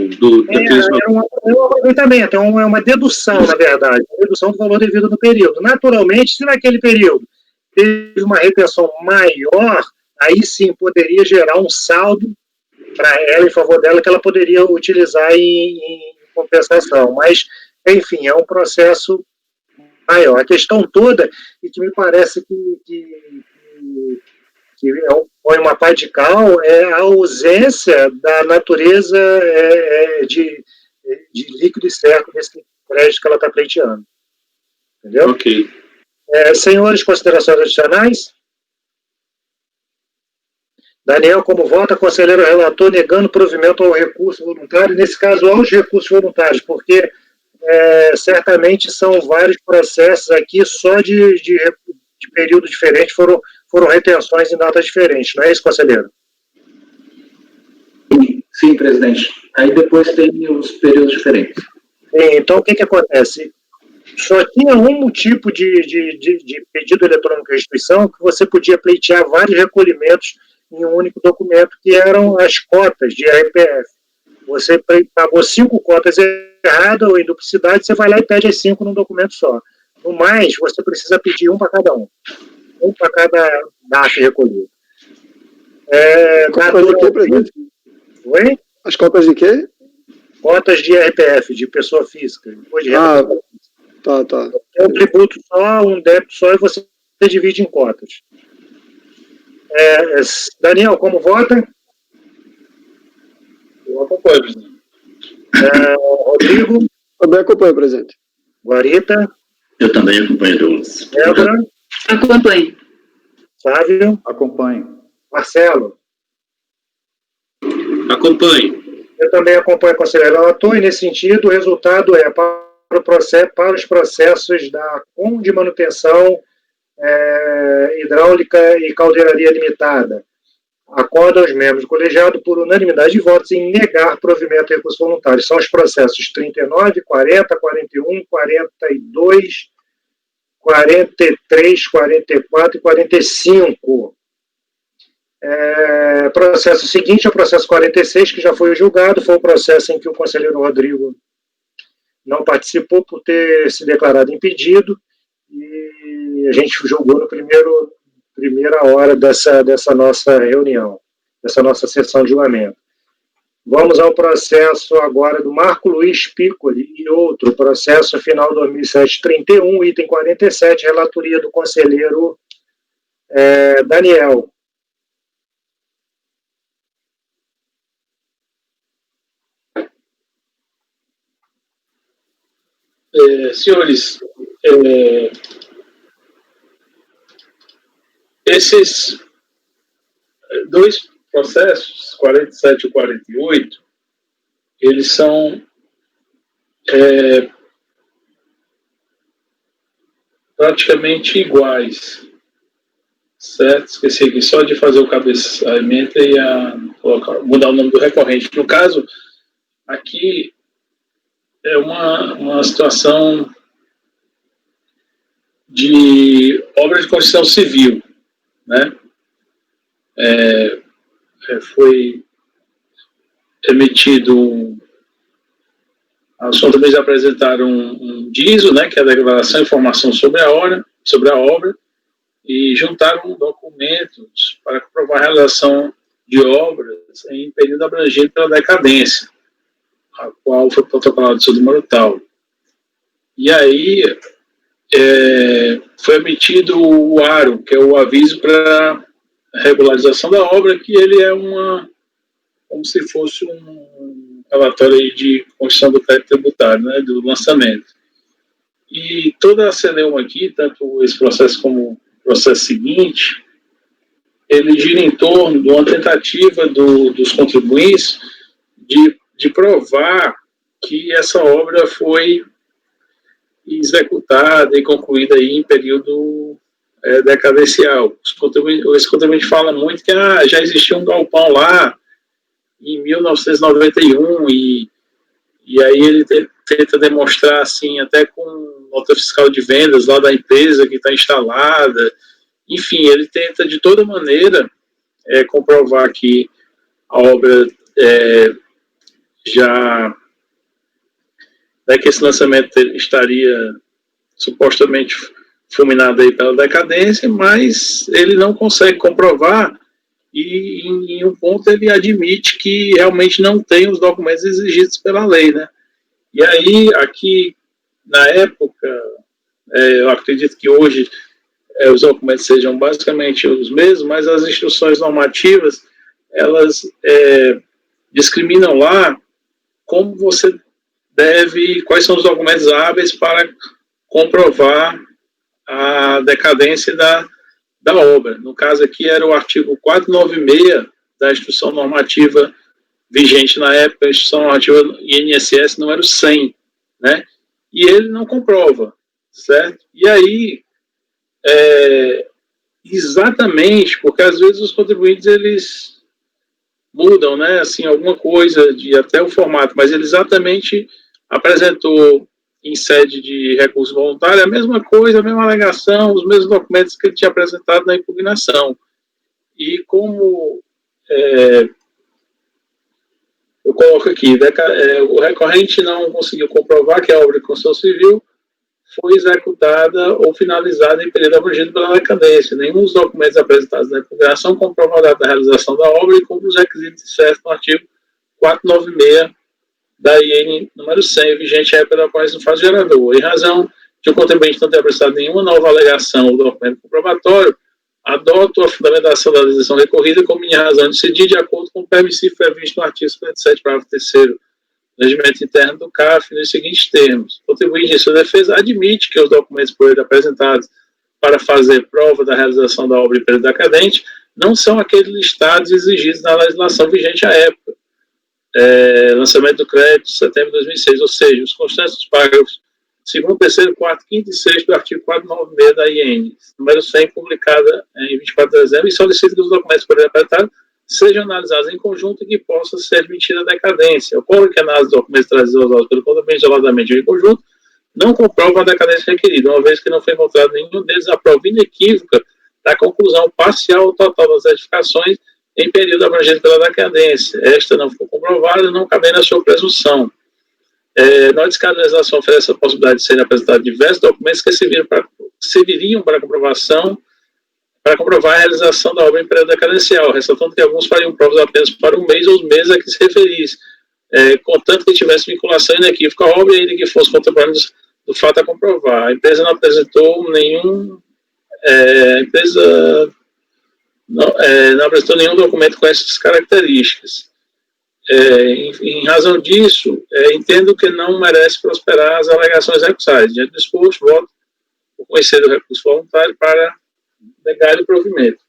Speaker 2: um aproveitamento, é uma dedução, na verdade, dedução do valor devido no período. Naturalmente, se naquele período teve uma retenção maior, aí sim poderia gerar um saldo para ela, em favor dela, que ela poderia utilizar em compensação. Mas, enfim, é um processo maior. A questão toda, e que me parece que põe uma pá de cal, é a ausência da natureza de líquido e certo desse crédito que ela está pleiteando. Entendeu?
Speaker 1: Ok.
Speaker 2: Senhores, considerações adicionais? Daniel, como vota, conselheiro relator, negando provimento ao recurso voluntário, nesse caso aos recursos voluntários, porque certamente são vários processos aqui, só de período diferente, foram retenções em datas diferentes, não é isso, conselheiro?
Speaker 3: Sim, presidente. Aí depois tem os períodos diferentes.
Speaker 2: Então, o que acontece? Só tinha um tipo de pedido eletrônico de restituição que você podia pleitear vários recolhimentos em um único documento, que eram as cotas de RPF. Você pagou 5 cotas erradas ou em duplicidade, você vai lá e pede as 5 num documento só. No mais, você precisa pedir um para cada um. Um para cada DAF recolhido.
Speaker 8: Cotas de quê, presidente?
Speaker 2: Oi?
Speaker 8: As cotas de quê?
Speaker 2: Cotas de IRPF, de pessoa física. Depois de
Speaker 8: Tá.
Speaker 2: É um tributo só, um débito só, e você divide em cotas. Daniel, como vota?
Speaker 9: Eu acompanho, presidente.
Speaker 2: Rodrigo?
Speaker 8: Também acompanho, presidente.
Speaker 2: Guarita?
Speaker 4: Eu também acompanho, Douglas.
Speaker 2: Débora?
Speaker 6: Acompanho.
Speaker 2: Flávio?
Speaker 7: Acompanho.
Speaker 2: Marcelo?
Speaker 1: Acompanho.
Speaker 2: Eu também acompanho o conselheiro relator, e nesse sentido o resultado é para os processos da COM de manutenção hidráulica e caldeiraria limitada. Acorda os membros do colegiado por unanimidade de votos em negar provimento de recurso voluntário. São os processos 39, 40, 41, 42, 43, 44 e 45. Processo seguinte é o processo 46, que já foi julgado, foi o processo em que o conselheiro Rodrigo não participou por ter se declarado impedido, e a gente julgou no primeira hora dessa nossa reunião, dessa nossa sessão de julgamento. Vamos ao processo agora do Marco Luiz Piccoli e outro, processo final 2007-31, item 47, relatoria do conselheiro Daniel.
Speaker 9: Senhores, esses dois processos, 47 e 48, eles são praticamente iguais, certo? Esqueci aqui só de fazer o cabeçamento e mudar o nome do recorrente. No caso, aqui é uma situação de obra de construção civil, né? Foi emitido, os contadores apresentaram um DISO, né, que é a declaração de informação sobre a obra, e juntaram documentos para comprovar a realização de obras em período abrangido pela decadência, a qual foi protocolado seu número tal. E aí foi emitido o ARO, que é o aviso para regularização da obra, que ele é como se fosse um relatório aí de construção do crédito tributário, né, do lançamento. E toda a CNEUM aqui, tanto esse processo como o processo seguinte, ele gira em torno de uma tentativa dos contribuintes de provar que essa obra foi executada e concluída aí em período decadencial. Esse contribuinte fala muito que já existia um galpão lá em 1991 e aí ele tenta demonstrar assim, até com nota fiscal de vendas lá da empresa que está instalada. Enfim, ele tenta de toda maneira comprovar que a obra que esse lançamento estaria supostamente fulminado aí pela decadência, mas ele não consegue comprovar, e em um ponto ele admite que realmente não tem os documentos exigidos pela lei, né? E aí, aqui, na época, eu acredito que hoje os documentos sejam basicamente os mesmos, mas as instruções normativas, elas discriminam lá como você quais são os documentos hábeis para comprovar a decadência da obra. No caso aqui era o artigo 496 da instrução normativa vigente na época, a instrução normativa INSS número 100, né? E ele não comprova, certo? E aí, exatamente, porque às vezes os contribuintes, eles mudam, né, assim, alguma coisa até o formato, mas ele exatamente apresentou em sede de recurso voluntário a mesma coisa, a mesma alegação, os mesmos documentos que ele tinha apresentado na impugnação. E como eu coloco aqui, o recorrente não conseguiu comprovar que a obra de construção civil foi executada ou finalizada em período abrangido pela decadência. Nenhum dos documentos apresentados na impugnação comprova a data da realização da obra e cumpre os requisitos certos no artigo 496 da IN número 100, vigente à época da ocorrência do fato gerador. Em razão de o contribuinte não ter prestado nenhuma nova alegação ou documento comprobatório, adoto a fundamentação da decisão recorrida como minha razão de decidir de acordo com o permissivo previsto no artigo 57, parágrafo 3º do regimento interno do CAF, nos seguintes termos. O contribuinte, em sua defesa, admite que os documentos por ele apresentados para fazer prova da realização da obra em período decadente não são aqueles listados e exigidos na legislação vigente à época. Lançamento do crédito, setembro de 2006, ou seja, os constantes dos parágrafos 2º, 3º, 4º, 5º e 6º do artigo 496 da IN, número 100, publicada em 24 de dezembro, e solicita que os documentos por ele apresentados sejam analisados em conjunto e que possa ser admitida a decadência. Ocorre que a análise dos documentos trazidos aos autos pelo contribuinte isoladamente ou em conjunto não comprova a decadência requerida, uma vez que não foi encontrado nenhum deles a prova inequívoca da conclusão parcial ou total das edificações em período abrangente pela decadência. Esta não ficou comprovada, não cabendo a sua presunção. Na descaracterização oferece a possibilidade de serem apresentados diversos documentos que serviriam para comprovar a realização da obra em período decadencial, ressaltando que alguns fariam provas apenas para um mês ou os meses a que se referisse, contanto que tivesse vinculação inequívoca à obra e ainda que fosse contemporâneo do fato a comprovar. A empresa não apresentou nenhum não apresentou nenhum documento com essas características. Em razão disso, entendo que não merece prosperar as alegações recursais. Diante do exposto, voto por conhecer o recurso voluntário para negar o provimento.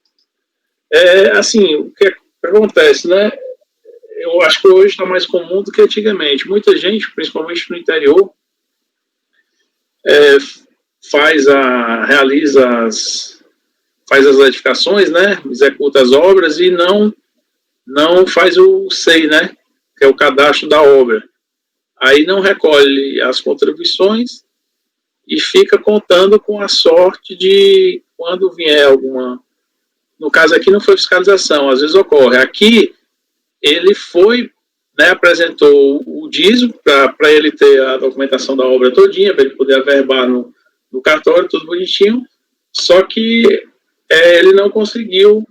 Speaker 9: Assim, o que acontece, né? Eu acho que hoje está mais comum do que antigamente. Muita gente, principalmente no interior, realiza as edificações, né? Executa as obras e não faz o SEI, né? Que é o cadastro da obra. Aí não recolhe as contribuições e fica contando com a sorte de quando vier alguma... No caso aqui não foi fiscalização, às vezes ocorre. Aqui ele foi, né, apresentou o dízimo para ele ter a documentação da obra todinha, para ele poder averbar no cartório, tudo bonitinho, só que ele não conseguiu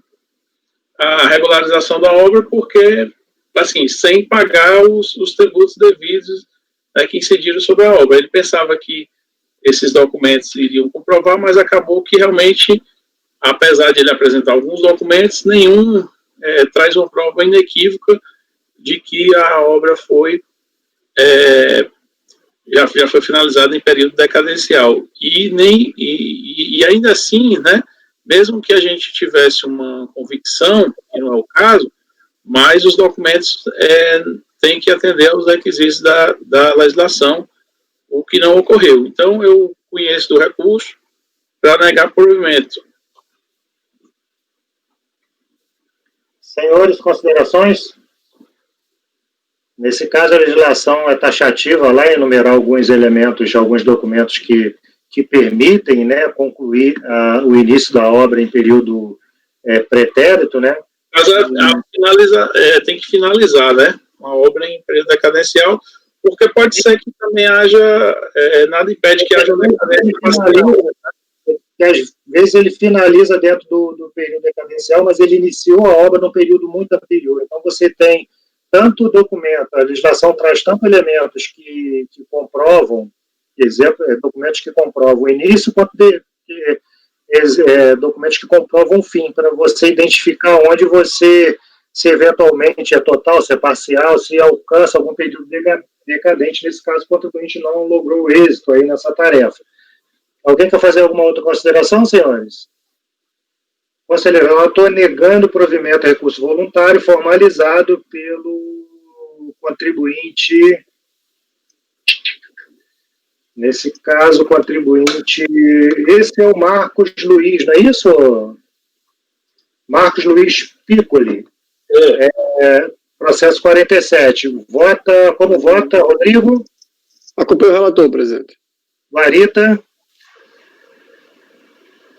Speaker 9: a regularização da obra porque, assim, sem pagar os tributos devidos que incidiram sobre a obra. Ele pensava que esses documentos iriam comprovar, mas acabou que realmente, apesar de ele apresentar alguns documentos, nenhum traz uma prova inequívoca de que a obra já foi finalizada em período decadencial. E ainda assim, né, mesmo que a gente tivesse uma convicção, que não é o caso, mas os documentos têm que atender aos requisitos da legislação, o que não ocorreu. Então, eu conheço do recurso para negar provimento.
Speaker 2: Senhores, considerações? Nesse caso, a legislação é taxativa lá em enumerar alguns elementos, alguns documentos que permitem, né, concluir o início da obra em período pretérito, né?
Speaker 9: Mas tem que finalizar, né, uma obra em período decadencial, porque pode ser que também haja, nada impede que haja decadência.
Speaker 2: Às vezes ele finaliza dentro do período decadencial, mas ele iniciou a obra num período muito anterior. Então você tem tanto documento, a legislação traz tanto elementos que comprovam, exemplo, documentos que comprovam o início, quanto documentos que comprovam o fim, para você identificar onde você, se eventualmente é total, se é parcial, se alcança algum período decadente. Nesse caso, o contribuinte não logrou êxito aí nessa tarefa. Alguém quer fazer alguma outra consideração, senhores? Conselheiro, eu estou negando o provimento a recurso voluntário formalizado pelo contribuinte. Nesse caso, o contribuinte... Esse é o Marcos Luiz, não é isso? Marcos Luiz Piccoli. Processo 47. Como vota, Rodrigo?
Speaker 8: Acompanho o relator, presidente.
Speaker 2: Varita?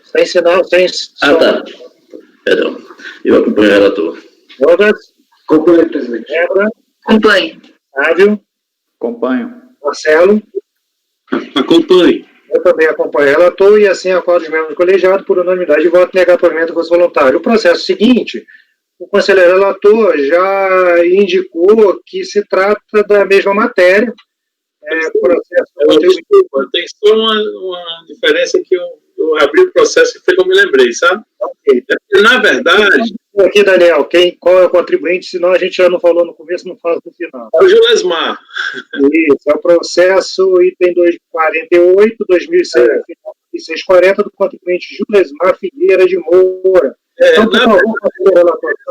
Speaker 2: Sem sinal, sem...
Speaker 4: Tá. Perdão. Eu acompanho o relator.
Speaker 2: Rodas?
Speaker 3: Acompanho, presidente.
Speaker 2: Débora?
Speaker 6: Acompanho.
Speaker 2: Sávio?
Speaker 7: Acompanho.
Speaker 2: Marcelo?
Speaker 1: Acompanhe.
Speaker 2: Eu também acompanho o relator e assim acordo os membros do colegiado por unanimidade e voto negar provimento do recurso voluntário. O processo seguinte, o conselheiro relator já indicou que se trata da mesma matéria.
Speaker 9: Desculpa, tem só uma diferença que eu abri o processo e foi que eu me lembrei, sabe?
Speaker 2: Okay.
Speaker 9: Na verdade...
Speaker 2: Aqui, Daniel, qual é o contribuinte? Senão a gente já não falou no começo, não fala no final.
Speaker 9: É o Julesmar.
Speaker 2: Isso, é o processo item 248, 2006-40, do contribuinte Julesmar Figueira de Moura. Então, por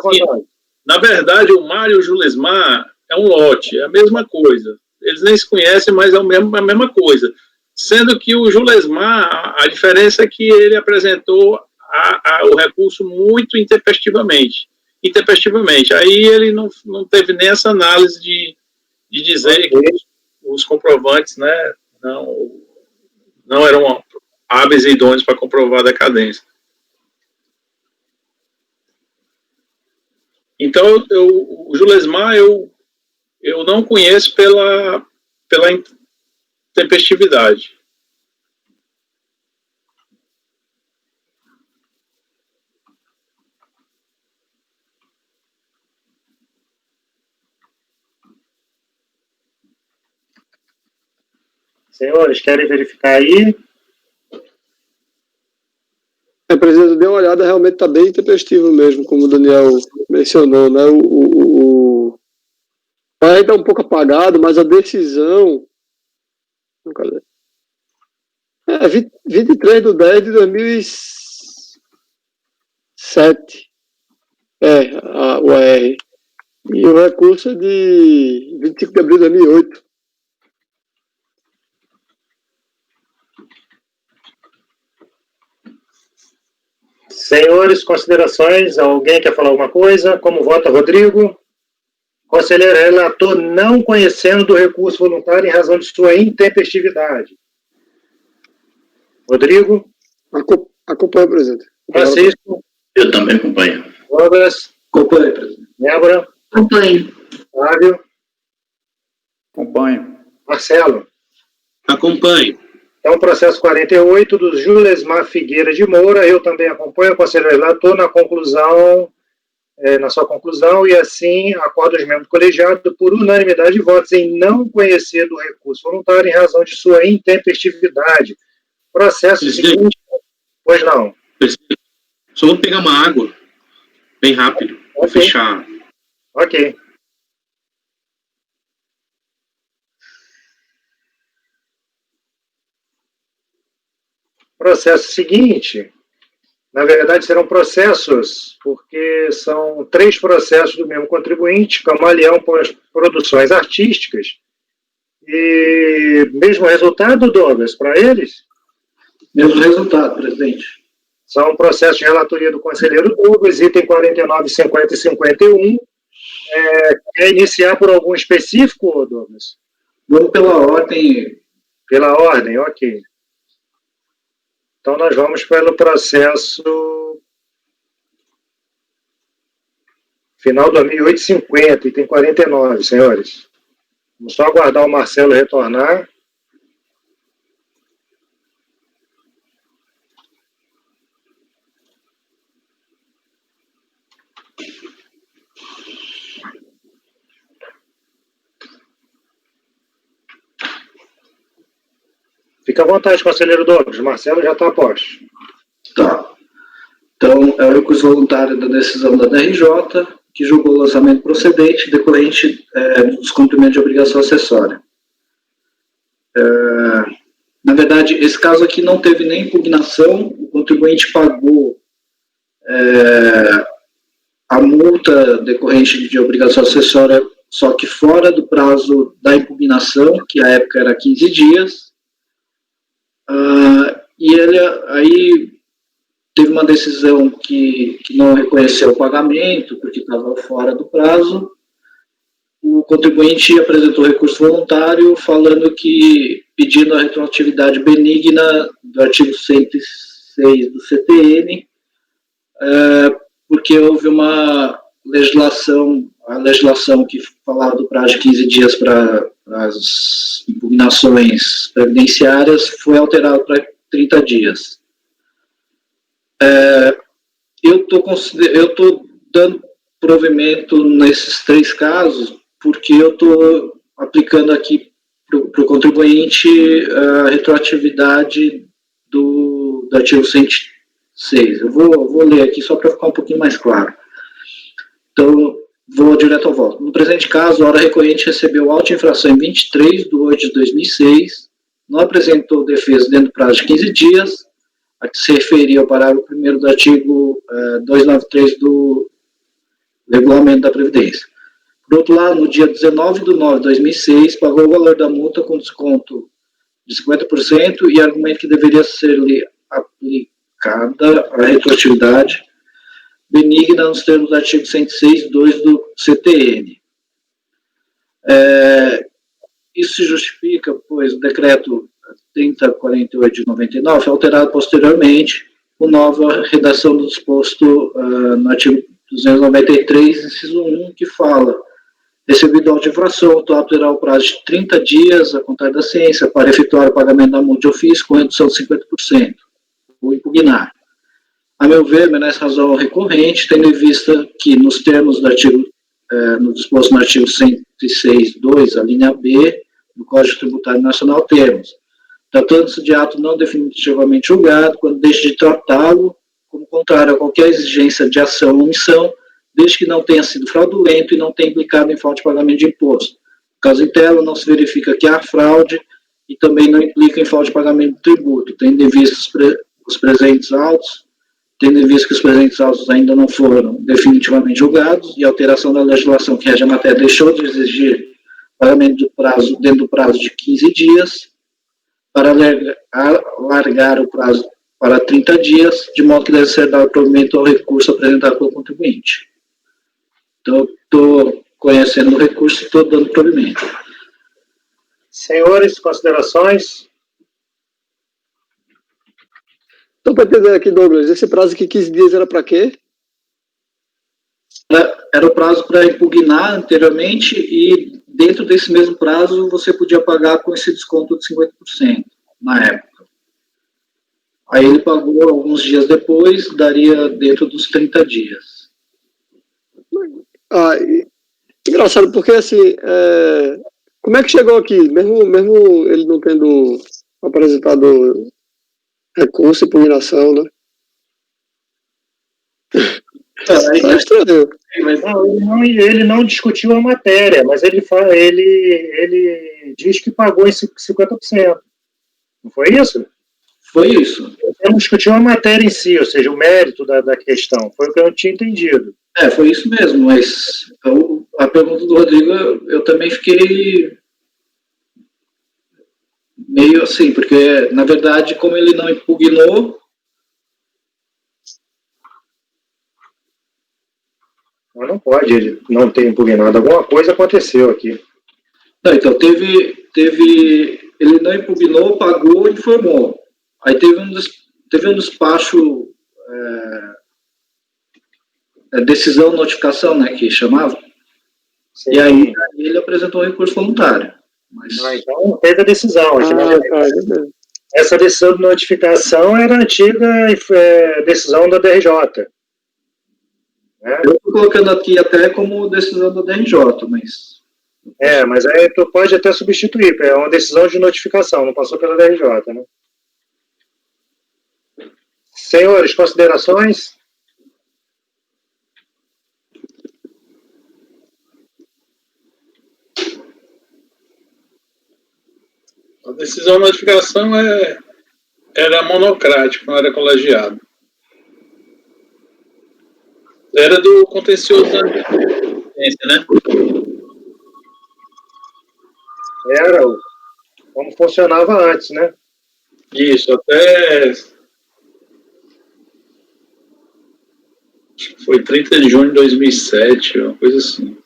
Speaker 2: favor,
Speaker 9: na verdade, o Mário e o Julesmar é um lote, é a mesma coisa. Eles nem se conhecem, mas é a mesma coisa. Sendo que o Julesmar, a diferença é que ele apresentou o recurso muito intempestivamente. Aí ele não teve nem essa análise de dizer que os comprovantes, né, não eram hábeis e idôneos para comprovar a decadência. Então, o Julesmar eu não conheço pela intempestividade.
Speaker 2: Senhores, querem verificar aí?
Speaker 8: Presidente, deu uma olhada, realmente está bem intempestivo mesmo, como o Daniel mencionou, né? O está um pouco apagado, mas a decisão... Cadê? 23/10/2007. O AR. E o recurso é de 25 de abril de 2008.
Speaker 2: Senhores, considerações, alguém quer falar alguma coisa? Como vota Rodrigo? Conselheiro relator não conhecendo do recurso voluntário em razão de sua intempestividade. Rodrigo?
Speaker 8: Acompanho, presidente.
Speaker 2: Francisco?
Speaker 4: Eu também acompanho.
Speaker 2: Douglas?
Speaker 3: Acompanho, presidente.
Speaker 2: Débora?
Speaker 6: Acompanho.
Speaker 2: Flávio?
Speaker 7: Acompanho.
Speaker 2: Marcelo?
Speaker 1: Acompanho.
Speaker 2: Então, processo 48 do Julesmar Figueira de Moura, eu também acompanho o conselheiro relator na sua conclusão, e assim acordo os membros colegiados por unanimidade de votos em não conhecer do recurso voluntário em razão de sua intempestividade. Processo seguinte... Pois não.
Speaker 1: Só vou pegar uma água, bem rápido, vou fechar.
Speaker 2: Ok. Processo seguinte, na verdade serão processos, porque são 3 processos do mesmo contribuinte, Camaleão Produções Artísticas, e mesmo resultado, Douglas, para eles?
Speaker 3: Mesmo resultado, presidente.
Speaker 2: São processos de relatoria do conselheiro Douglas, item 49, 50 e 51. Quer iniciar por algum específico, Douglas?
Speaker 3: Vamos pela ordem.
Speaker 2: Pela ordem, ok. Então, nós vamos pelo processo final 2008-50, item 49, senhores. Vamos só aguardar o Marcelo retornar. Fica à vontade, conselheiro Douglas. Marcelo já está a posto.
Speaker 3: Tá. Então, é o recurso voluntário da decisão da DRJ, que julgou o lançamento procedente decorrente dos cumprimentos de obrigação acessória. Na verdade, esse caso aqui não teve nem impugnação, o contribuinte pagou a multa decorrente de obrigação acessória, só que fora do prazo da impugnação, que à época era 15 dias, e ele aí teve uma decisão que não reconheceu o pagamento, porque estava fora do prazo. O contribuinte apresentou recurso voluntário falando que, pedindo a retroatividade benigna do artigo 106 do CTN, porque houve uma legislação, a legislação que falava do prazo de 15 dias para as impugnações previdenciárias foi alterado para 30 dias. Eu estou provimento nesses 3 casos, porque eu estou aplicando aqui para o contribuinte a retroatividade do artigo 106. Eu vou ler aqui só para ficar um pouquinho mais claro. Então, vou direto ao voto. No presente caso, a hora recorrente recebeu auto-infração em 23 de 8 de 2006, não apresentou defesa dentro do prazo de 15 dias, a que se referia ao parágrafo 1º do artigo 293 do Regulamento da Previdência. Por outro lado, no dia 19 de 9 de 2006, pagou o valor da multa com desconto de 50% e argumento que deveria ser-lhe aplicada a retroatividade benigna nos termos do artigo 106.2 do CTN. Isso se justifica, pois o decreto 3048 de 99 foi alterado posteriormente com nova redação do disposto no artigo 293, inciso 1, que fala: recebido auto de infração, o autor terá o prazo de 30 dias a contar da ciência para efetuar o pagamento da multa de ofício com redução de 50%, ou impugnar. A meu ver, merece razão recorrente, tendo em vista que, nos termos do artigo, no disposto no artigo 106.2, a linha B, do Código Tributário Nacional, temos: tratando-se de ato não definitivamente julgado, quando deixe de tratá-lo como contrário a qualquer exigência de ação ou omissão, desde que não tenha sido fraudulento e não tenha implicado em falta de pagamento de imposto. No caso em tela, não se verifica que há fraude e também não implica em falta de pagamento de tributo, tendo em vista os presentes autos, tendo em vista que os presentes autos ainda não foram definitivamente julgados e a alteração da legislação que rege a matéria deixou de exigir pagamento do prazo, dentro do prazo de 15 dias, para alargar o prazo para 30 dias, de modo que deve ser dado provimento ao recurso apresentado pelo contribuinte. Então, estou conhecendo o recurso e estou dando provimento.
Speaker 2: Senhores, considerações?
Speaker 8: Então, para entender aqui, Douglas, esse prazo aqui, 15 dias, era para quê?
Speaker 3: Era o prazo para impugnar anteriormente e, dentro desse mesmo prazo, você podia pagar com esse desconto de 50% na época. Aí ele pagou alguns dias depois, daria dentro dos 30 dias.
Speaker 8: Engraçado, porque assim, como é que chegou aqui? Mesmo ele não tendo apresentado recurso e impugnação, né? Tá estranho.
Speaker 2: Não, ele não discutiu a matéria, mas ele diz que pagou esse 50%. Não foi isso?
Speaker 3: Foi isso.
Speaker 2: Ele não discutiu a matéria em si, ou seja, o mérito da questão. Foi o que eu não tinha entendido.
Speaker 3: Foi isso mesmo, mas a pergunta do Rodrigo, eu também fiquei meio assim, porque, na verdade, como ele não impugnou...
Speaker 2: Mas não pode ele não ter impugnado. Alguma coisa aconteceu aqui.
Speaker 3: Não, então, ele não impugnou, pagou e informou. Aí teve um despacho, decisão, notificação, né, que chamava. Sim. E aí ele apresentou um recurso voluntário. Mas...
Speaker 2: então teve a decisão. Essa decisão de notificação era a antiga decisão da DRJ.
Speaker 3: Eu estou colocando aqui até como decisão da DRJ, mas...
Speaker 2: mas aí tu pode até substituir, é uma decisão de notificação, não passou pela DRJ, né? Senhores, considerações?
Speaker 9: A decisão de notificação era monocrática, não era colegiado. Era do contencioso da Previdência, né?
Speaker 2: Era como funcionava antes, né?
Speaker 9: Isso, até... Acho que foi 30 de junho de 2007, uma coisa assim.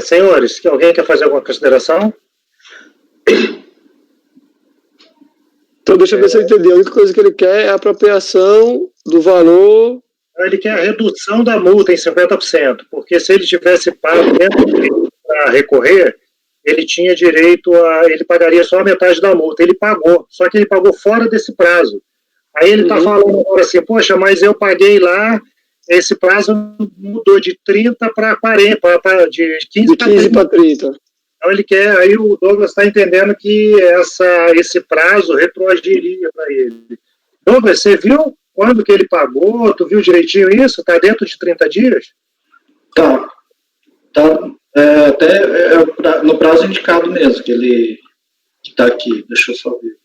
Speaker 2: Senhores, alguém quer fazer alguma consideração?
Speaker 8: Então, deixa eu ver se eu entendi. A única coisa que ele quer é a apropriação do valor.
Speaker 2: Ele quer a redução da multa em 50%, porque se ele tivesse pago dentro para recorrer, ele tinha direito ele pagaria só a metade da multa. Ele pagou, só que ele pagou fora desse prazo. Aí ele está falando agora assim, poxa, mas eu paguei lá, esse prazo mudou de 30 para 40, de 15 para 30. Então ele quer, aí o Douglas está entendendo que esse prazo retroagiria para ele. Douglas, você viu quando que ele pagou? Tu viu direitinho isso? Está dentro de 30 dias?
Speaker 3: Tá. No prazo indicado mesmo, que ele está aqui. Deixa eu só ver.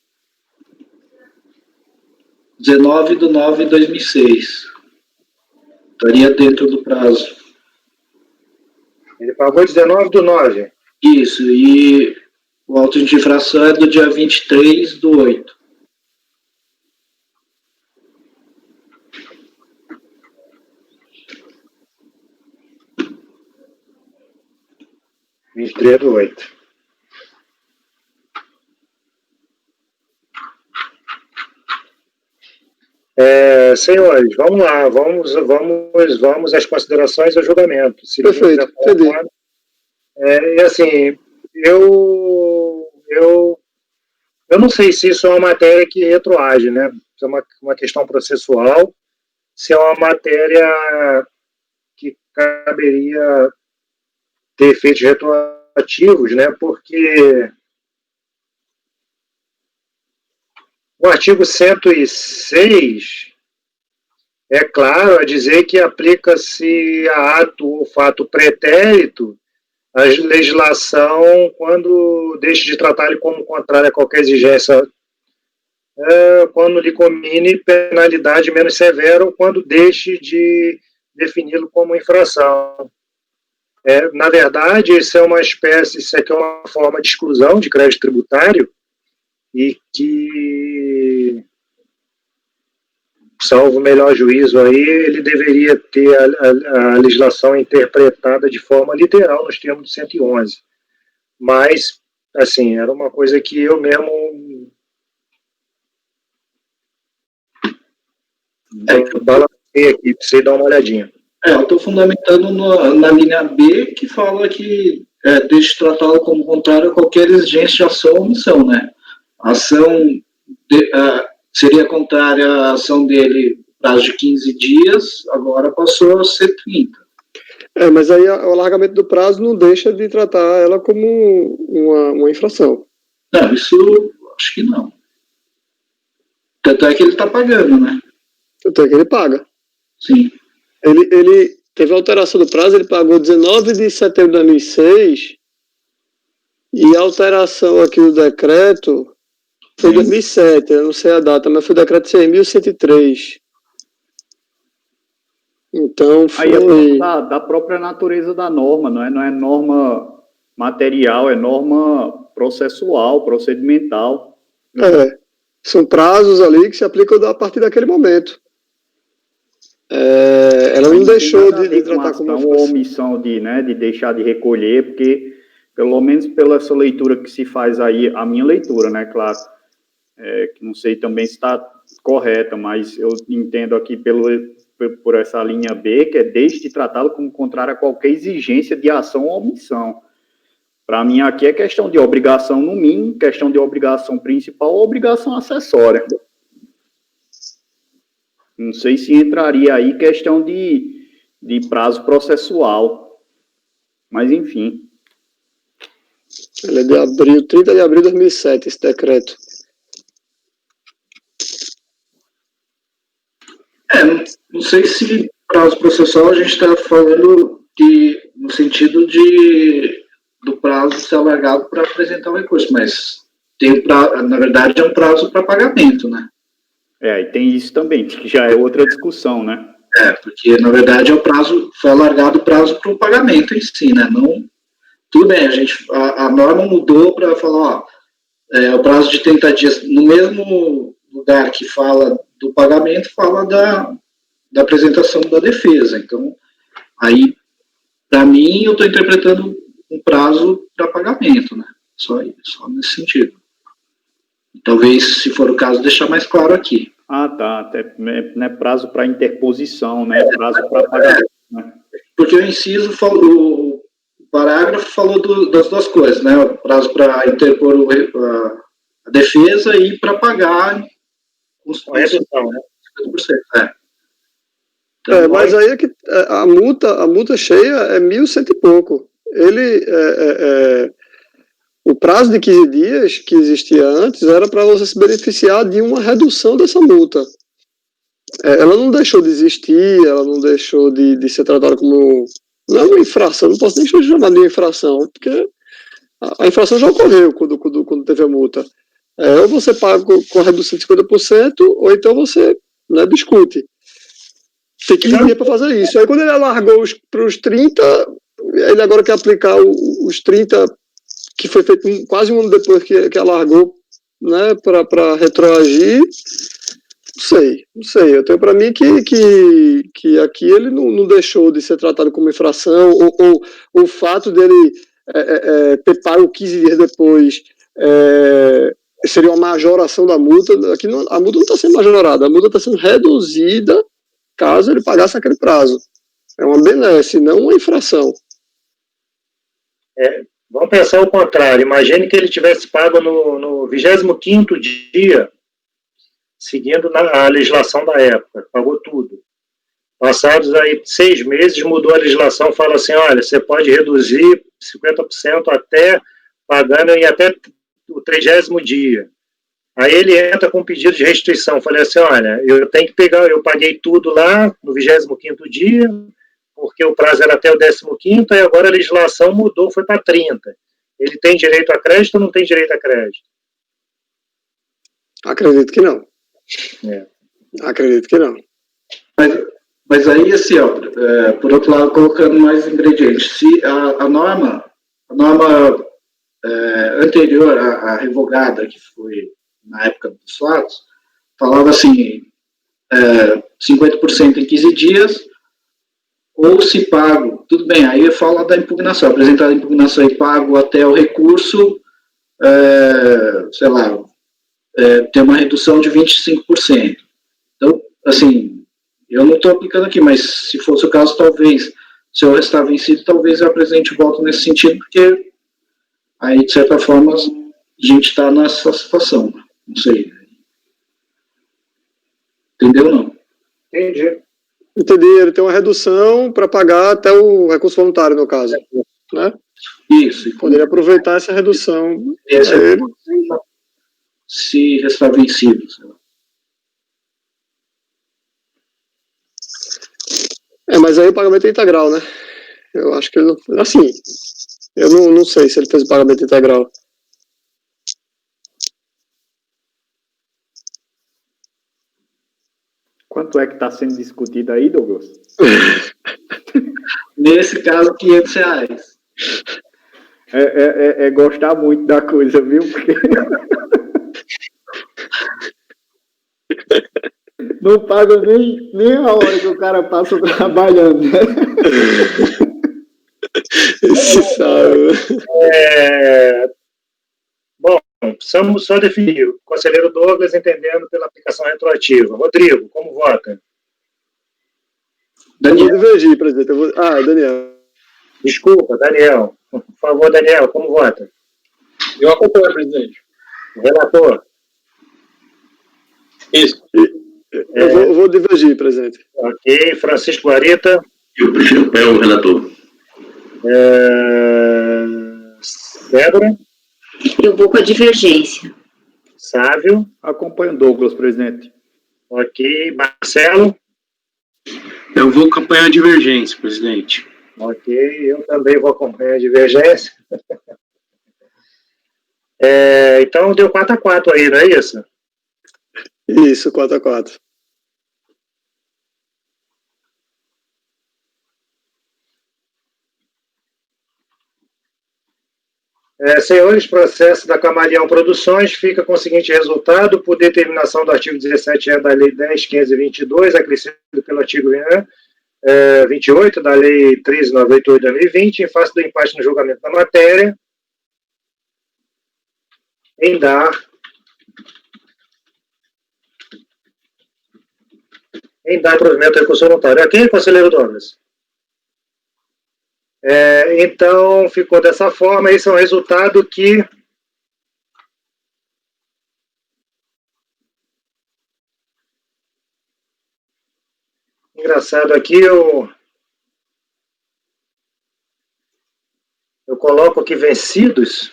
Speaker 3: 19/9/2006. Estaria dentro do prazo.
Speaker 2: Ele pagou 19/9.
Speaker 3: Isso, e o auto de infração é do dia 23/8.
Speaker 2: Senhores, vamos lá, vamos às considerações e ao julgamento. Se
Speaker 8: perfeito, entendi.
Speaker 2: Assim, eu não sei se isso é uma matéria que retroage, né? Se é uma questão processual, se é uma matéria que caberia ter efeitos retroativos, né? Porque o artigo 106 é claro a dizer que aplica-se a ato ou fato pretérito a legislação quando deixe de tratar-lhe como contrário a qualquer exigência, quando lhe comine penalidade menos severa ou quando deixe de defini-lo como infração. Na verdade, isso aqui é uma forma de exclusão de crédito tributário e que, salvo o melhor juízo aí, ele deveria ter a legislação interpretada de forma literal nos termos do 111. Mas, assim, era uma coisa que eu mesmo balancei aqui, precisei dar uma olhadinha.
Speaker 3: Eu estou fundamentando na linha B, que fala que deixe de tratá-lo como contrário a qualquer exigência de ação ou omissão, né? A ação seria contrária à ação dele prazo de 15 dias, agora passou a ser 30.
Speaker 8: Mas aí o alargamento do prazo não deixa de tratar ela como uma infração.
Speaker 3: Não, isso acho que não. Tanto é que ele está pagando, né?
Speaker 8: Tanto é que ele paga.
Speaker 3: Sim.
Speaker 8: Ele teve alteração do prazo, ele pagou 19 de setembro de 2006 e a alteração aqui do decreto foi 2007, eu não sei a data, mas foi o decreto 6.103. Então foi...
Speaker 7: Aí é da própria natureza da norma, não é norma material, é norma processual, procedimental.
Speaker 8: São prazos ali que se aplicam a partir daquele momento. Ela não deixou de tratar como
Speaker 7: uma omissão de deixar de recolher, porque, pelo menos pela essa leitura que se faz aí, a minha leitura, né, claro, que não sei também se está correta, mas eu entendo aqui por essa linha B, que é deixe de tratá-lo como contrário a qualquer exigência de ação ou omissão. Para mim, aqui é questão de obrigação no mínimo, questão de obrigação principal ou obrigação acessória. Não sei se entraria aí questão de prazo processual. Mas, enfim.
Speaker 8: Ele é de abril, 30 de abril de 2007, esse decreto.
Speaker 3: Não sei se prazo processual a gente está falando no sentido do prazo ser alargado para apresentar o recurso, mas na verdade é um prazo para pagamento, né?
Speaker 7: E tem isso também, que já é outra discussão, né?
Speaker 3: Porque na verdade foi alargado o prazo para o pagamento em si, né? Não, tudo bem, a norma mudou para falar, o prazo de 30 dias, no mesmo lugar que fala do pagamento, fala da apresentação da defesa. Então, aí, Para mim, eu estou interpretando um prazo para pagamento, né? Só nesse sentido. Talvez, se for o caso, deixar mais claro aqui.
Speaker 7: Ah, tá. Até, né, prazo para interposição, né? Prazo para pagamento. Né?
Speaker 3: Porque o inciso falou, o parágrafo falou das duas coisas, né? O prazo para interpor a defesa e para pagar
Speaker 2: com redução, né?
Speaker 3: 50%. Então,
Speaker 8: mas aí é que a multa cheia é 1.100 e pouco. O prazo de 15 dias que existia antes era para você se beneficiar de uma redução dessa multa. Ela não deixou de existir, ela não deixou de ser tratada como... Não é uma infração, não posso nem chamar de infração, porque a infração já ocorreu quando teve a multa. Ou você paga com a redução de 50%, ou então você, né, discute. Tem 15 dias para fazer isso. Aí quando ele alargou para os 30, ele agora quer aplicar os 30, que foi feito quase um ano depois que alargou, né, para retroagir. Não sei. Eu tenho para mim que aqui ele não deixou de ser tratado como infração, ou o fato dele ter pago 15 dias depois seria uma majoração da multa. Aqui a multa não está sendo majorada, a multa está sendo reduzida caso ele pagasse aquele prazo. É uma benesse, não uma infração.
Speaker 2: Vamos pensar o contrário. Imagine que ele tivesse pago no 25º dia, seguindo a legislação da época, pagou tudo. Passados aí 6 meses, mudou a legislação, fala assim, olha, você pode reduzir 50% até pagando em até o 30º dia. Aí ele entra com um pedido de restituição. Falei assim, olha, eu tenho que pegar, eu paguei tudo lá no 25º dia, porque o prazo era até o 15º, e agora a legislação mudou, foi para 30. Ele tem direito a crédito ou não tem direito a crédito?
Speaker 8: Acredito que não. Acredito que não.
Speaker 3: Mas aí, assim, ó, por outro lado, colocando mais ingredientes, se a norma anterior à revogada, que foi na época dos fatos, falava assim, 50% em 15 dias, ou se pago, tudo bem, aí eu falo da impugnação, apresentar a impugnação e pago até o recurso, sei lá, tem uma redução de 25%. Então, assim, eu não estou aplicando aqui, mas se fosse o caso, talvez, se eu restar vencido, talvez eu apresente voto nesse sentido, porque aí, de certa forma, a gente está nessa situação. Não sei. Entendeu ou não?
Speaker 2: Entendi.
Speaker 8: Ele tem uma redução para pagar até o recurso voluntário, no caso. Né?
Speaker 3: Isso.
Speaker 8: Poderia aproveitar essa redução.
Speaker 3: Se restar vencido, sei lá.
Speaker 8: Mas aí o pagamento é integral, né? Eu acho que ele não... Assim, eu não sei se ele fez o pagamento integral.
Speaker 7: Quanto é que está sendo discutido aí, Douglas?
Speaker 3: Nesse caso, R$500.
Speaker 7: É gostar muito da coisa, viu? Porque... não paga nem a hora que o cara passa trabalhando, né?
Speaker 8: Esse sabe.
Speaker 2: Bom, precisamos só definir. O conselheiro Douglas entendendo pela aplicação retroativa. Rodrigo, como vota?
Speaker 8: Daniel. Eu vou divergir, presidente. Daniel.
Speaker 2: Desculpa, Daniel. Por favor, Daniel, como vota?
Speaker 9: Eu acompanho, presidente.
Speaker 2: Relator.
Speaker 9: Isso.
Speaker 8: Eu vou divergir, presidente.
Speaker 2: Ok. Francisco Guarita.
Speaker 1: Eu prefiro o relator.
Speaker 2: Débora.
Speaker 6: Eu vou com a divergência.
Speaker 2: Sávio.
Speaker 7: Acompanho o Douglas, presidente.
Speaker 2: Ok. Marcelo.
Speaker 1: Eu vou acompanhar a divergência, presidente.
Speaker 2: Ok. Eu também vou acompanhar a divergência. Então deu 4-4 aí, não é isso?
Speaker 8: Isso, 4-4.
Speaker 2: Senhores, processo da Camaleão Produções fica com o seguinte resultado: por determinação do artigo 17E da Lei 10.522, acrescido pelo artigo 28 da Lei 1398 de 2020, em face do empate no julgamento da matéria, em dar provimento ao recurso voluntário. Aqui, conselheiro Douglas? Então, ficou dessa forma. Esse é um resultado que engraçado aqui, eu coloco aqui vencidos.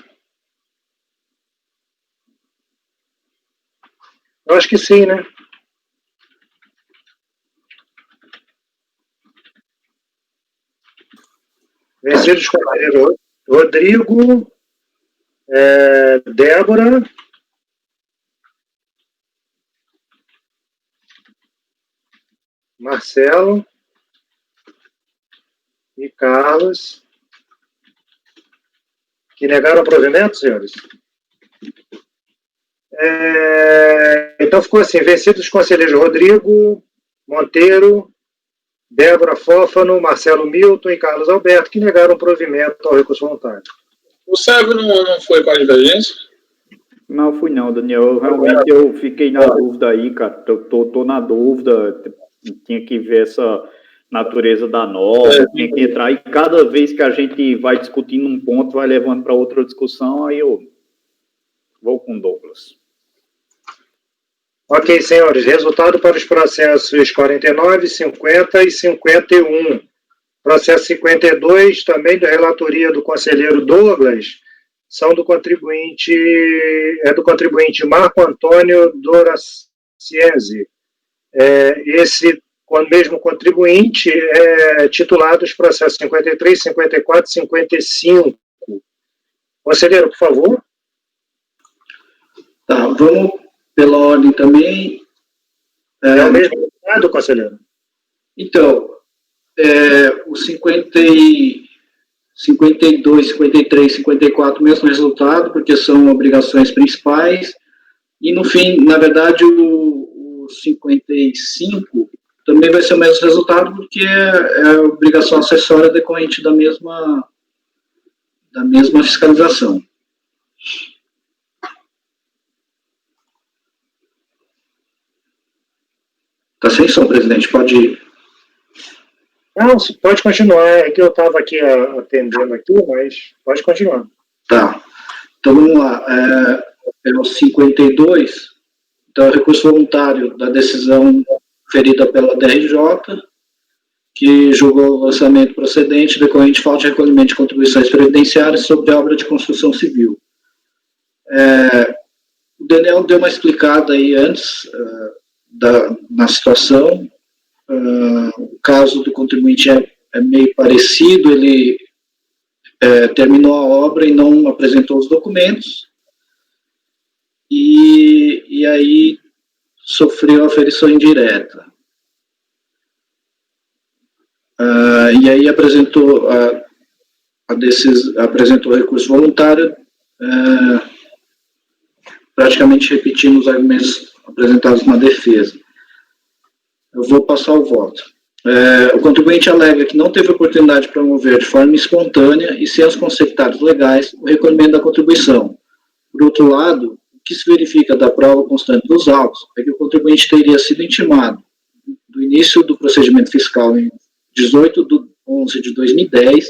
Speaker 2: Eu acho que sim, né? Vencidos com Rodrigo, Débora, Marcelo e Carlos, que negaram o provimento, senhores. Então ficou assim: vencidos os conselheiros Rodrigo Monteiro, Débora Fófano, Marcelo Milton e Carlos Alberto, que negaram provimento ao recurso voluntário.
Speaker 9: O Sérgio não foi com a divergência?
Speaker 7: Não fui não, Daniel. Eu fiquei na dúvida aí, cara. Tô na dúvida. Tinha que ver essa natureza da norma, tinha que entrar. E cada vez que a gente vai discutindo um ponto, vai levando para outra discussão, aí eu vou com o Douglas.
Speaker 2: Ok, senhores. Resultado para os processos 49, 50 e 51. Processo 52, também da relatoria do conselheiro Douglas, são do contribuinte, do contribuinte Marco Antônio Doraciense. Esse mesmo contribuinte é titulado os processos 53, 54 e 55. Conselheiro, por favor.
Speaker 3: Tá, vamos pela ordem também.
Speaker 2: É o mesmo resultado, conselheiro?
Speaker 3: Então, o 52, 53, 54, mesmo resultado, porque são obrigações principais. E, no fim, na verdade, o 55 também vai ser o mesmo resultado, porque é a obrigação acessória decorrente da mesma fiscalização. Está sem som, presidente, pode ir.
Speaker 2: Não, pode continuar. É que eu estava aqui atendendo aqui, mas pode continuar.
Speaker 3: Tá. Então, vamos lá. É o 52, então, é o recurso voluntário da decisão ferida pela DRJ, que julgou o lançamento procedente decorrente de falta de recolhimento de contribuições previdenciárias sobre a obra de construção civil. O Daniel deu uma explicada aí antes na situação. O caso do contribuinte é meio parecido, ele terminou a obra e não apresentou os documentos, e aí sofreu aferição indireta. E aí apresentou apresentou o recurso voluntário, praticamente repetindo os argumentos apresentados na defesa. Eu vou passar o voto. O contribuinte alega que não teve oportunidade de promover de forma espontânea e sem os conceptários legais o recolhimento da contribuição. Por outro lado, o que se verifica da prova constante dos autos é que o contribuinte teria sido intimado do início do procedimento fiscal em 18/11/2010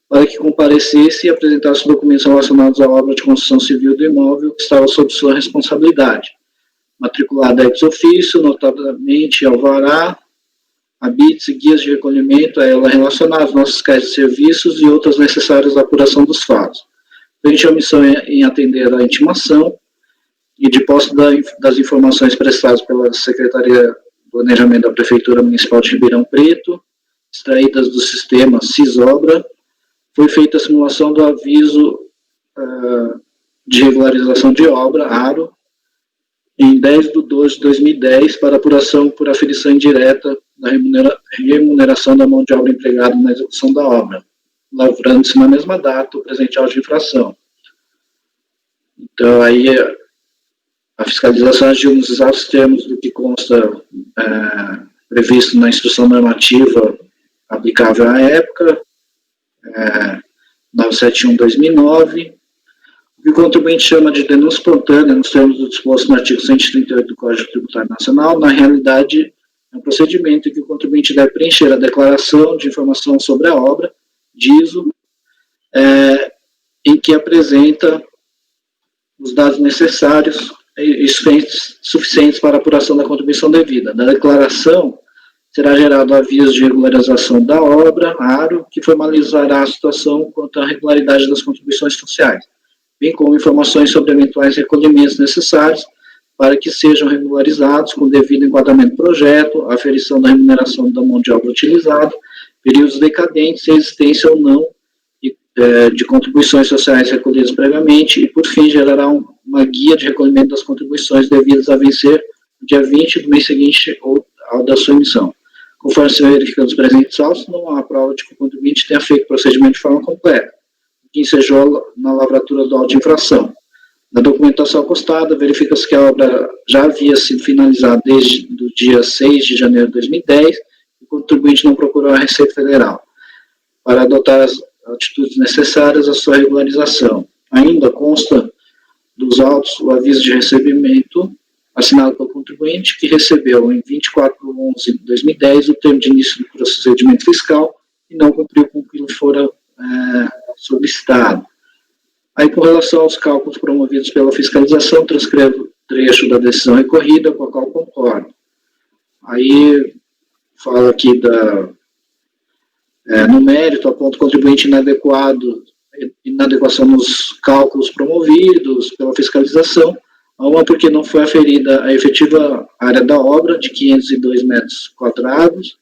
Speaker 3: para que comparecesse e apresentasse documentos relacionados à obra de construção civil do imóvel que estava sob sua responsabilidade, matriculada ex ofício, notadamente alvará, habites e guias de recolhimento a ela relacionados, nossos fiscais de serviços e outras necessárias à apuração dos fatos. Frente à omissão em atender à intimação e de posse das informações prestadas pela Secretaria do Planejamento da Prefeitura Municipal de Ribeirão Preto, extraídas do sistema CISOBRA, foi feita a simulação do aviso de regularização de obra, ARO, em 10/12/2010, para apuração por aferição indireta da remuneração da mão de obra empregada na execução da obra, lavrando-se na mesma data o presente auto de infração. Então, aí, a fiscalização agiu nos exatos termos do que consta previsto na instrução normativa aplicável à época, 971/2009. O que o contribuinte chama de denúncia espontânea, nos termos do disposto no artigo 138 do Código Tributário Nacional, na realidade, é um procedimento em que o contribuinte deve preencher a declaração de informação sobre a obra, DISO, em que apresenta os dados necessários e suficientes para a apuração da contribuição devida. Na declaração, será gerado aviso de regularização da obra, ARO, que formalizará a situação quanto à regularidade das contribuições sociais, bem como informações sobre eventuais recolhimentos necessários para que sejam regularizados com devido enquadramento do projeto, aferição da remuneração da mão de obra utilizada, períodos decadentes e existência ou não de contribuições sociais recolhidas previamente e, por fim, gerará uma guia de recolhimento das contribuições devidas a vencer no dia 20 do mês seguinte ou ao da sua emissão. Conforme se verifica nos presentes autos, não há prova de que o contribuinte tenha feito o procedimento de forma completa, que ensejou na lavratura do auto de infração. Na documentação acostada, verifica-se que a obra já havia sido finalizada desde o dia 6 de janeiro de 2010 e o contribuinte não procurou a Receita Federal para adotar as atitudes necessárias à sua regularização. Ainda consta dos autos o aviso de recebimento assinado pelo contribuinte, que recebeu em 24/11/2010 o termo de início do procedimento fiscal e não cumpriu com o que lhe fora solicitado. Aí, com relação aos cálculos promovidos pela fiscalização, transcrevo o trecho da decisão recorrida, com a qual concordo. Aí, fala aqui no mérito, aponta o contribuinte inadequação nos cálculos promovidos pela fiscalização, uma porque não foi aferida a efetiva área da obra, de 502 metros quadrados,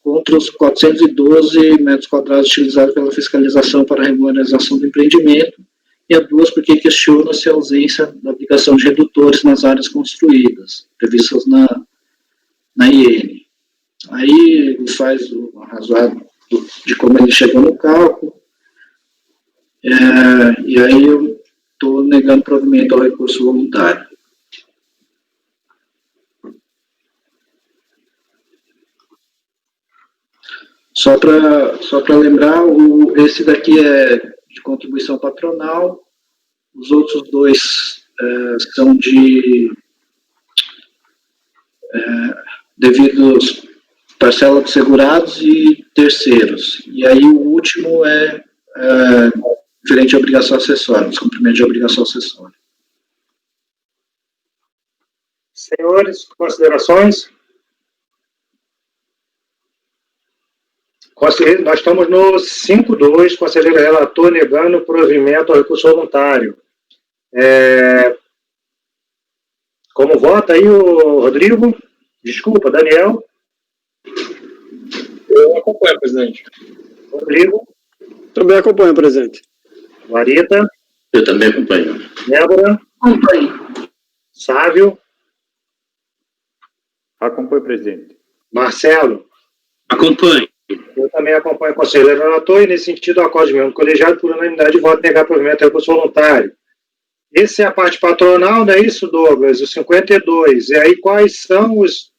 Speaker 3: contra os 412 metros quadrados utilizados pela fiscalização para a regularização do empreendimento, e a duas porque questiona-se a ausência da aplicação de redutores nas áreas construídas, previstas na IN. Aí ele faz o razoável de como ele chegou no cálculo, e aí eu estou negando provimento ao recurso voluntário. Só para lembrar, esse daqui é de contribuição patronal, os outros dois são de devidos parcela de segurados e terceiros. E aí o último é referente à obrigação acessória, descumprimento de obrigação acessória.
Speaker 2: Senhores, considerações? Nós estamos no 5.2, conselheiro relator negando provimento ao recurso voluntário. Como vota aí o Rodrigo? Desculpa, Daniel?
Speaker 9: Eu acompanho, presidente.
Speaker 2: Rodrigo?
Speaker 8: Também acompanho, presidente.
Speaker 2: Marita?
Speaker 4: Eu também acompanho.
Speaker 2: Débora?
Speaker 6: Acompanho.
Speaker 2: Sávio?
Speaker 7: Acompanho, presidente.
Speaker 2: Marcelo?
Speaker 1: Acompanho.
Speaker 2: Eu também acompanho o conselheiro relator e, nesse sentido, acordo mesmo. Colegiado por unanimidade, voto negar provimento ao recurso voluntário. Essa é a parte patronal, não é isso, Douglas? O 52. E aí, quais são os...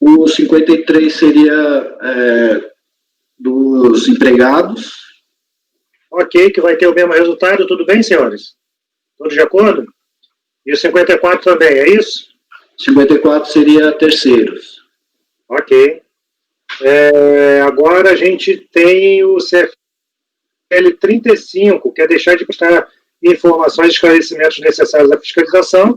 Speaker 3: O 53 seria dos empregados.
Speaker 2: Ok, que vai ter o mesmo resultado, tudo bem, senhores? Todos de acordo? E o 54 também, é isso?
Speaker 3: 54 seria terceiros.
Speaker 2: Ok. Agora a gente tem o CFL 35, que é deixar de prestar informações e esclarecimentos necessários à fiscalização.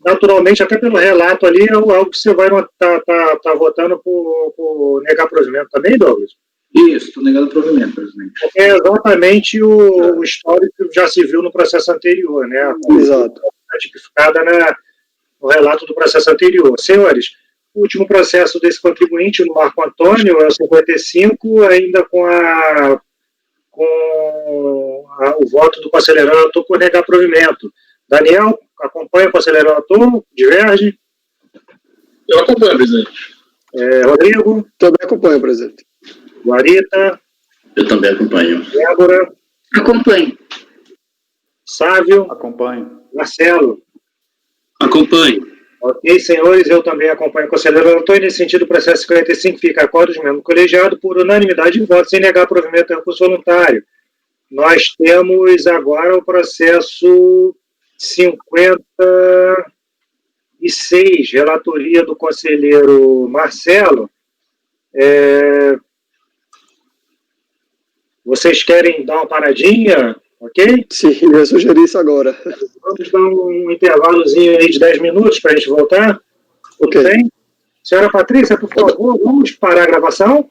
Speaker 2: Naturalmente, até pelo relato ali, é algo que você vai tá votando por negar provimento também, Douglas?
Speaker 3: Isso, estou negando provimento, presidente.
Speaker 2: É exatamente o histórico que já se viu no processo anterior, né?
Speaker 8: Exato.
Speaker 2: Tipificada no relato do processo anterior. Senhores, o último processo desse contribuinte, no Marco Antônio, é o 55, ainda com o voto do conselheiro relator por negar provimento. Daniel, acompanha o conselheiro relator? Diverge?
Speaker 9: Eu acompanho, presidente.
Speaker 2: Rodrigo?
Speaker 8: Também acompanho, presidente.
Speaker 2: Guarita?
Speaker 4: Eu também acompanho.
Speaker 2: Débora?
Speaker 6: Acompanho.
Speaker 2: Sávio?
Speaker 7: Acompanho.
Speaker 2: Marcelo?
Speaker 1: Acompanho.
Speaker 2: Ok, senhores, eu também acompanho o conselheiro relator e, nesse sentido, o processo 55 fica acordo de membro colegiado por unanimidade de votos, sem negar provimento do recurso voluntário. Nós temos agora o processo 56, relatoria do conselheiro Marcelo. Vocês querem dar uma paradinha, ok?
Speaker 8: Sim, eu ia sugerir isso agora.
Speaker 2: Vamos dar um intervalozinho aí de 10 minutos para a gente voltar?
Speaker 8: Ok.
Speaker 2: Tudo bem? Senhora Patrícia, por favor, vamos parar a gravação?